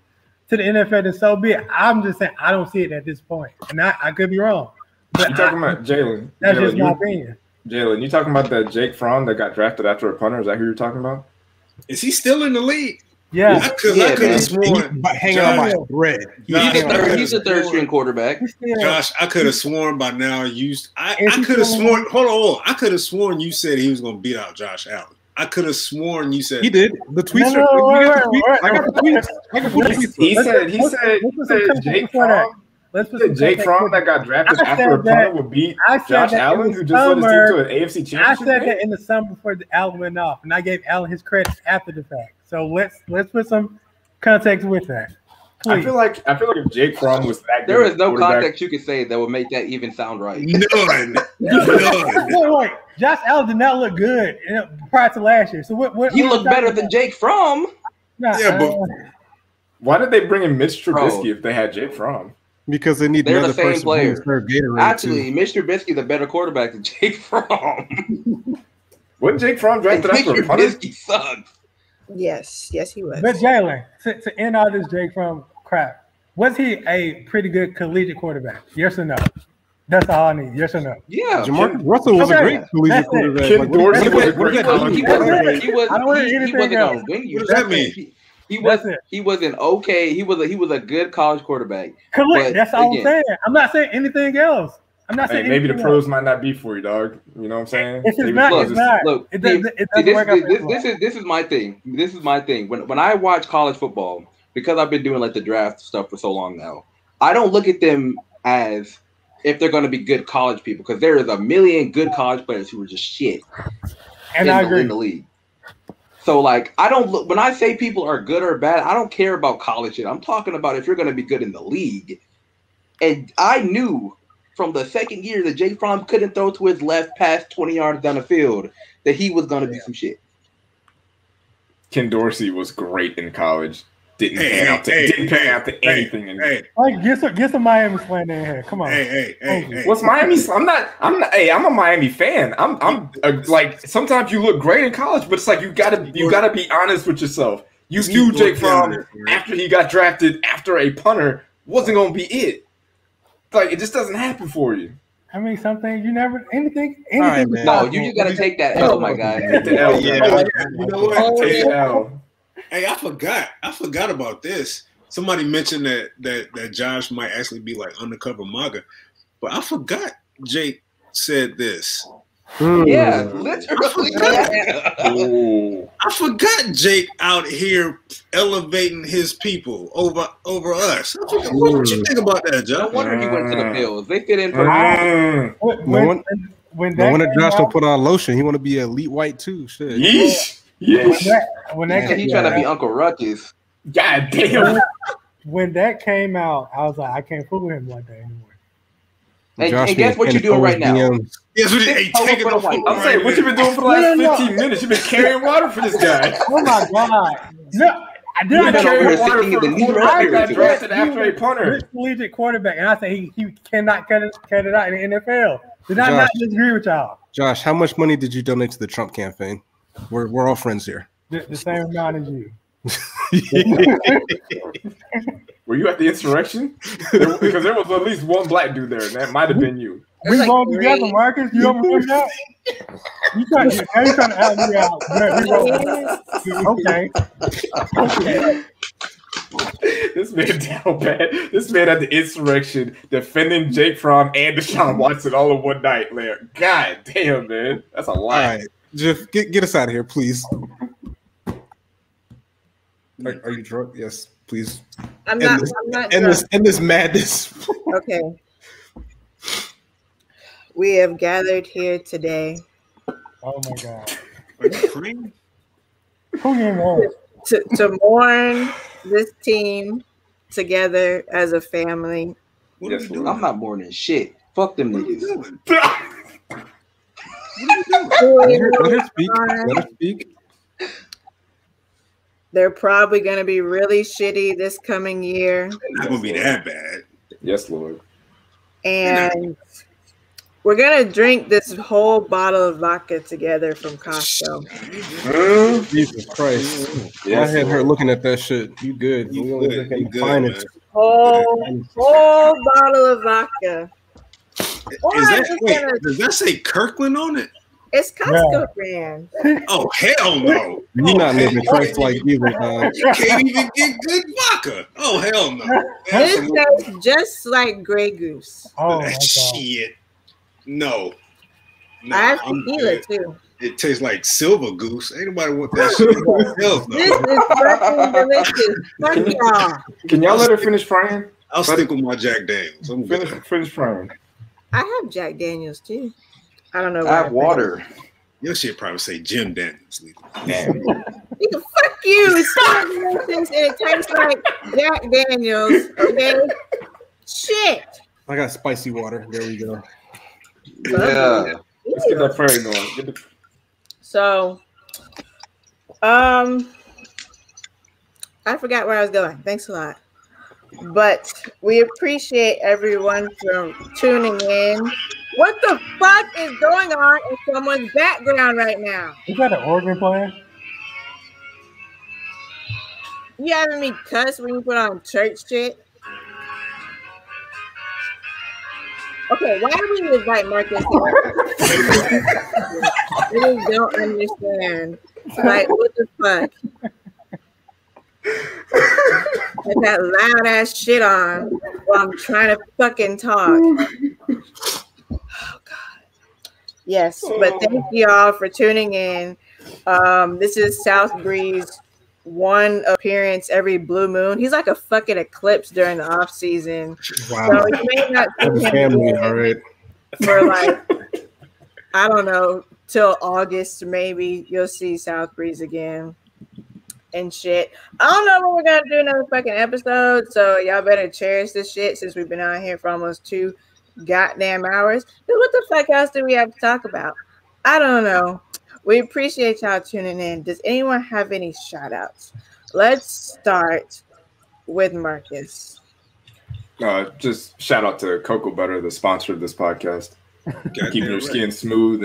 to the NFL, then so be it. I'm just saying I don't see it at this point, and I could be wrong. But You talking about Jalen? That's just my opinion. Jalen, you talking about that Jake Fromm that got drafted after a punter? Is that who you're talking about? Is he still in the league? Yeah, I could have sworn. Hanging on my thread. He's a third string quarterback. Josh, I could have sworn by now. I could have sworn. Hold on. I could have sworn you said he was going to beat out Josh Allen. I could have sworn you said he did. The tweets No, are. I got the tweets. I can put the tweets. He said Jake Fromm. Jake Fromm that got drafted after a punter would beat Josh Allen, who just led his team to an AFC championship. I said that in the summer before Allen went off, and I gave Allen his credit after the fact. So let's put some context with that. Please. I feel like if Jake Fromm was that good, There is no context you could say that would make that even sound right. None. Wait. Josh Allen did not look good prior to last year. So what He looked better than Jake Fromm. Yeah, but why did they bring in Mitch Trubisky if they had Jake Fromm? Because they need They're another the same person player. to serve Gatorade Actually, too. Mitch Trubisky's a better quarterback than Jake Fromm. Wasn't Jake Fromm drafted Mitch after a punter? Trubisky sucks. Yes, he was. But Jalen, to end all this Jake Fromm crap, was he a pretty good collegiate quarterback? Yes or no? That's all I need. Yes or no? Yeah. Jamarcus Russell was a Okay. great collegiate That's it. quarterback. Ken Like, Dorsey what- was a what- great what- college He quarterback. I don't want to hear anything wasn't else. gonna win you. What does that mean? He was an okay. He was a good college quarterback. Correct. But That's all again- I'm saying. I'm not saying anything else. I'm not saying Hey, maybe the anything pros else. might not be for you, dog. You know what I'm saying? If it's Maybe not, pros it's is- not. Look, It doesn't work out for everyone. this is my thing. This is my thing. When I watch college football, because I've been doing like the draft stuff for so long now, I don't look at them as if they're going to be good college people, because there is a million good college players who are just shit And I agree. in the league. So like, I don't look when I say people are good or bad. I don't care about college shit. I'm talking about if you're going to be good in the league. And I knew from the second year that Jake Fromm couldn't throw to his left past 20 yards down the field that he was going to be some shit. Ken Dorsey was great in college. Didn't pan out to anything. Like, get some Miami slander in here. Come on. Hey. What's Miami? I'm not. Hey, I'm a Miami fan. I'm like sometimes you look great in college, but it's like you gotta be honest with yourself. You knew Jake Fromm after he got drafted after a punter wasn't gonna be it. Like it just doesn't happen for you. I mean, something you never anything. right, man. No, you just got to take that L, my guy. Take the L, Yeah, man. you know what? Take the L. Hey, I forgot about this. Somebody mentioned that Josh might actually be like undercover MAGA, but I forgot Jake said this. Yeah, literally. Ooh. I forgot Jake out here elevating his people over us. What you think about that, No Josh? wonder he went to the Bills. They fit in for When No wonder Josh don't out, put on lotion. He want to be elite white too. Shit. Yeesh. Yeesh. when that He trying to be Uncle Ruckus. God damn. when that came out, I was like, I can't fool with him like that anymore. And guess what you're doing right now? Yes, taking for the white. I'm saying, what you been doing for the last 15 minutes? You've been carrying water for this guy. Oh my god! No, I did You've been been over carrying here water sitting in for the a knee quarterback right that here. drafted after a punter. Rich collegiate quarterback, and I say he cannot cut it out in the NFL. Did I not disagree with y'all? Josh, how much money did you donate to the Trump campaign? We're all friends here. The same amount as you. Were you at the insurrection? Because there was at least one black dude there, and that might have been you. We like going three. together, Marcus. You don't remember that? You trying to out me out. Okay. This man down bad. This man at the insurrection defending Jake Fromm and Deshaun Watson all in one night. Like, God damn, man, that's a lot. All right. Jeff, get us out of here, please. Are you drunk? Yes, please. I'm not drunk. End this madness. Okay. We have gathered here today. Oh my God. Are you praying? Who you want? To mourn this team together as a family. What are we doing? I'm not mourning shit. Fuck them What are we niggas. doing? What are we doing? Let her speak. Let her speak. They're probably going to be really shitty this coming year. It's not gonna be that bad. Yes, Lord. And we're going to drink this whole bottle of vodka together from Costco. Jesus Christ. Yes, I had her Lord. looking at that shit. You good. You We only good, drinking you good, finest. Whole bottle of vodka. Or Is I'm that, just wait, gonna- does that say Kirkland on it? It's Costco brand. Oh, hell no. You're not living hell Christ like either, dog. You can't even get good vodka. Oh, hell no. This tastes just like Grey Goose. Oh my That God. shit. No. No, I have I'm tequila good. too. It tastes like silver goose. Ain't nobody want that shit. Hell This no. is fucking delicious. Fuck y'all. Can y'all let her finish frying? I'll stick with my Jack Daniels. I'm good. Finish frying. I have Jack Daniels too. I don't know. I have water. Your shit probably say Jim Daniels. Damn. Nigga, fuck you. It's delicious and it tastes like Jack Daniels. Okay. Shit. I got spicy water. There we go. Yeah. Let's get that frying going. Get the- So, I forgot where I was going. Thanks a lot. But we appreciate everyone for tuning in. What the fuck is going on in someone's background right now? Is that an organ player? You having me cuss when you put on church shit? Okay, why do we invite Marcus here? I just don't understand. Like, what the fuck? With that loud ass shit on while I'm trying to fucking talk. Oh God. Yes, but thank you all for tuning in. This is South Breeze, one appearance every blue moon. He's like a fucking eclipse during the off season. Wow. So you may not see As a him family, again all right. for like, I don't know, till August maybe you'll see South Breeze again and shit. I don't know when we're gonna do another fucking episode, so y'all better cherish this shit since we've been on here for almost 2 goddamn hours. But what the fuck else do we have to talk about? I don't know. We appreciate y'all tuning in. Does anyone have any shout outs? Let's start with Marcus. Just shout out to Cocoa Butter, the sponsor of this podcast. Keeping your skin smooth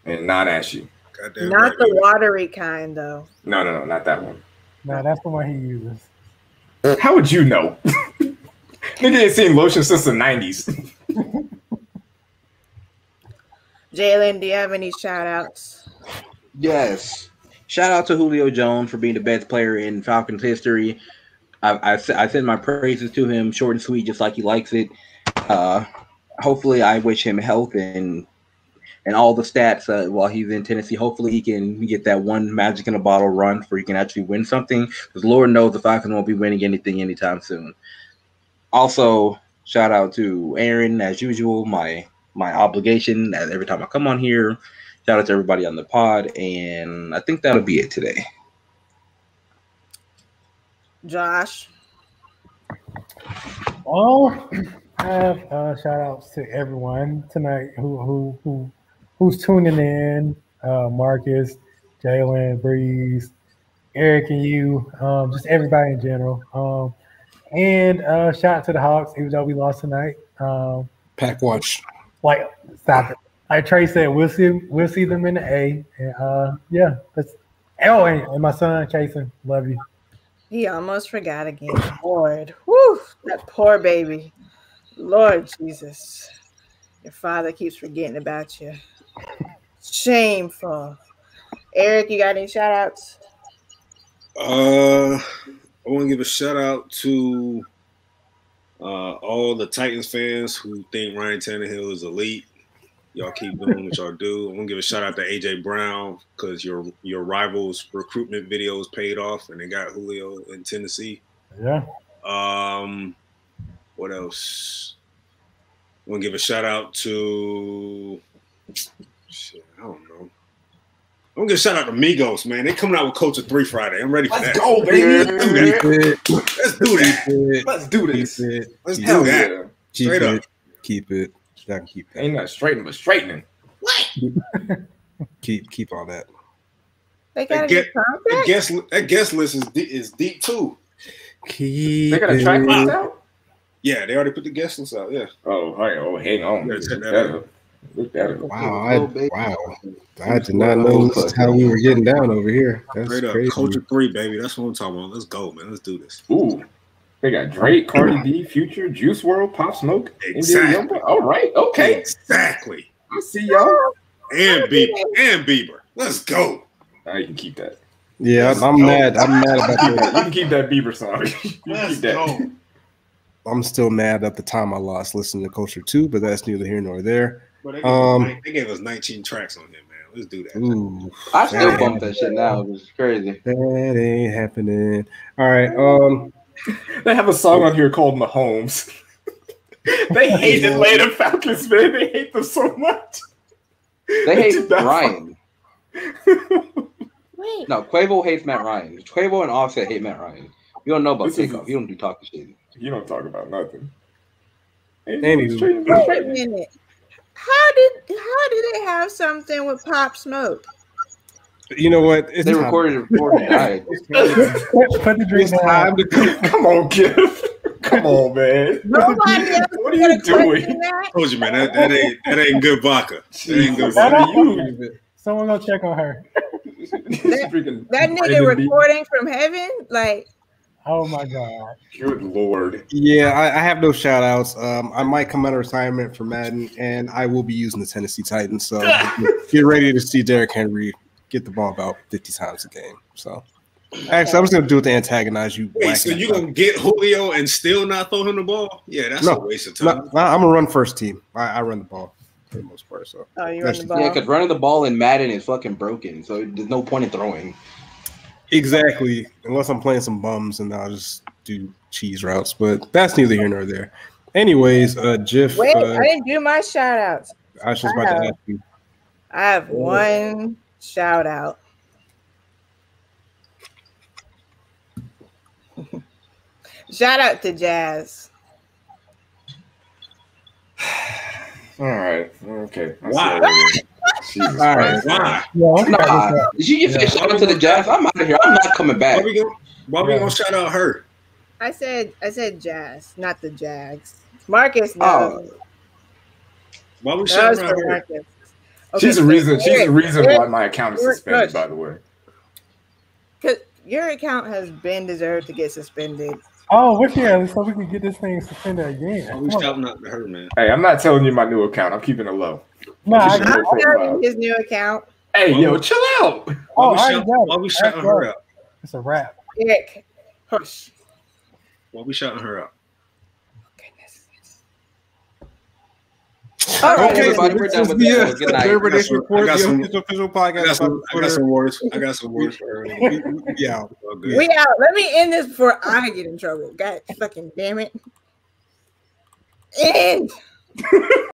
and non-ashy. Goddamn Not right. the watery kind though. No, not that one. No, that's the one he uses. How would you know? Nigga ain't seen lotion since the 90s. Jalen, do you have any shout outs? Yes. Shout out to Julio Jones for being the best player in Falcons history. I send my praises to him, short and sweet, just like he likes it. Hopefully, I wish him health and all the stats while he's in Tennessee. Hopefully, he can get that one magic in a bottle run where he can actually win something. Because Lord knows the Falcons won't be winning anything anytime soon. Also, shout out to Aaron, as usual, my obligation as every time I come on here. Shout out to everybody on the pod, and I think that'll be it today. Josh. Oh, I have shout outs to everyone tonight who's tuning in. Marcus, Jalen, Breeze, Eric, and you, just everybody in general. And shout out to the Hawks, even though we lost tonight. Pack watch. Like, stop it. Like Trey said, we'll see them in the A. And yeah, that's. Oh, and my son, Jason, love you. He almost forgot again. Lord. Whew, that poor baby. Lord Jesus. Your father keeps forgetting about you. Shameful. Eric, you got any shout outs? I want to give a shout out to all the Titans fans who think Ryan Tannehill is elite. Y'all keep doing what y'all do. I'm gonna give a shout out to AJ Brown because your rivals' recruitment videos paid off and they got Julio in Tennessee. Yeah. What else? I'm gonna give a shout out to shit, I don't know. I'm gonna give a shout out to Migos, man. They coming out with Culture 3 Friday. I'm ready for that. Let's go, baby. Let's do that. Let's do this. Let's do that. Yeah. Straight up. Keep it. Y'all can keep that. Ain't not straightening, but straightening. Keep all that. They got That guest list is deep too. Keep They got a track list out? Yeah, they already put the guest list out. Yeah. Oh, hang on. Yeah, check that out. Look that up. Wow, I did not know this is how we were getting down over here. That's Straight up. crazy. Culture 3, baby. That's what I'm talking about. Let's go, man. Let's do this. Ooh. They got Drake, Cardi B, Future, Juice WRLD, Pop Smoke, Exactly. Indian Youngboy. All right, okay. Exactly. I see y'all. And Bieber. Let's go. Now you can keep that. Yeah, I'm mad. I'm mad about that. You can keep that Bieber song. You can keep that. Go. I'm still mad at the time I lost listening to Culture 2, but that's neither here nor there. But they gave us 19 tracks on here, man. Let's do that. Ooh, I still bump that shit now. It's crazy. that ain't happening. All right. They have a song on here called Mahomes. They hate Atlanta Falcons, man. They hate them so much. They hate That's Ryan. Wait. No, Quavo hates Matt Ryan. Quavo and Offset hate Matt Ryan. You don't know about This is- Takeoff. You don't do talking shit. You don't talk about nothing. Anywho. Wait a minute. How did they have something with Pop Smoke? You know what? It's They time. recorded it before he died. Put the drink It's time to go. Come on, Giff. Come on, man. Nobody else What are you doing? I told you, man. That ain't good vodka. That ain't good What vodka. are you? Someone go check on her. That nigga recording from heaven? Like, Oh my god. Good lord. Yeah, I have no shout outs. I might come out of retirement for Madden, and I will be using the Tennessee Titans. So get ready to see Derrick Henry get the ball about 50 times a game. So actually, I was going to do it to antagonize you. Wait, so you going to get Julio and still not throw him the ball? Yeah, that's a waste of time. No, I'm a run first team. I run the ball for the most part. So you run the ball. Yeah, because running the ball in Madden is fucking broken. So there's no point in throwing. exactly, unless I'm playing some bums, and I'll just do cheese routes. But that's neither here nor there. Anyways, Jiff. Wait, I didn't do my shout outs. I was just about to ask you. I have one shout out. Shout out to Jazz. All right. Okay. Wow. Jesus All right. Christ. Why? Nah, did you get shout out to the Jazz? I'm out of here. I'm not coming back. Why we gonna shout out her? I said Jazz, not the Jags. Marcus, no. Why we That shouting was out for her? Marcus. She's the reason. She's the reason Eric, why my account is Eric, suspended. Rush. By the way. Because your account has been deserved to get suspended. Oh, what's here? So we can get this thing suspended Why again. we Come on. shouting out to her, man? Hey, I'm not telling you my new account. I'm keeping it low. No, I She's got a it. I'm profile. telling his new account. Hey, yo, chill out. Oh, Why we I already shout- got it. why we shouting That's her right. out? It's a wrap. Eric, hush. Why we shouting her out? All right, Okay, everybody, we're done with this. Good night. Everybody's report I got the some- official I podcast. got some words. I got some words for her. Yeah. All good. we out. Let me end this before I get in trouble. God fucking damn it. End.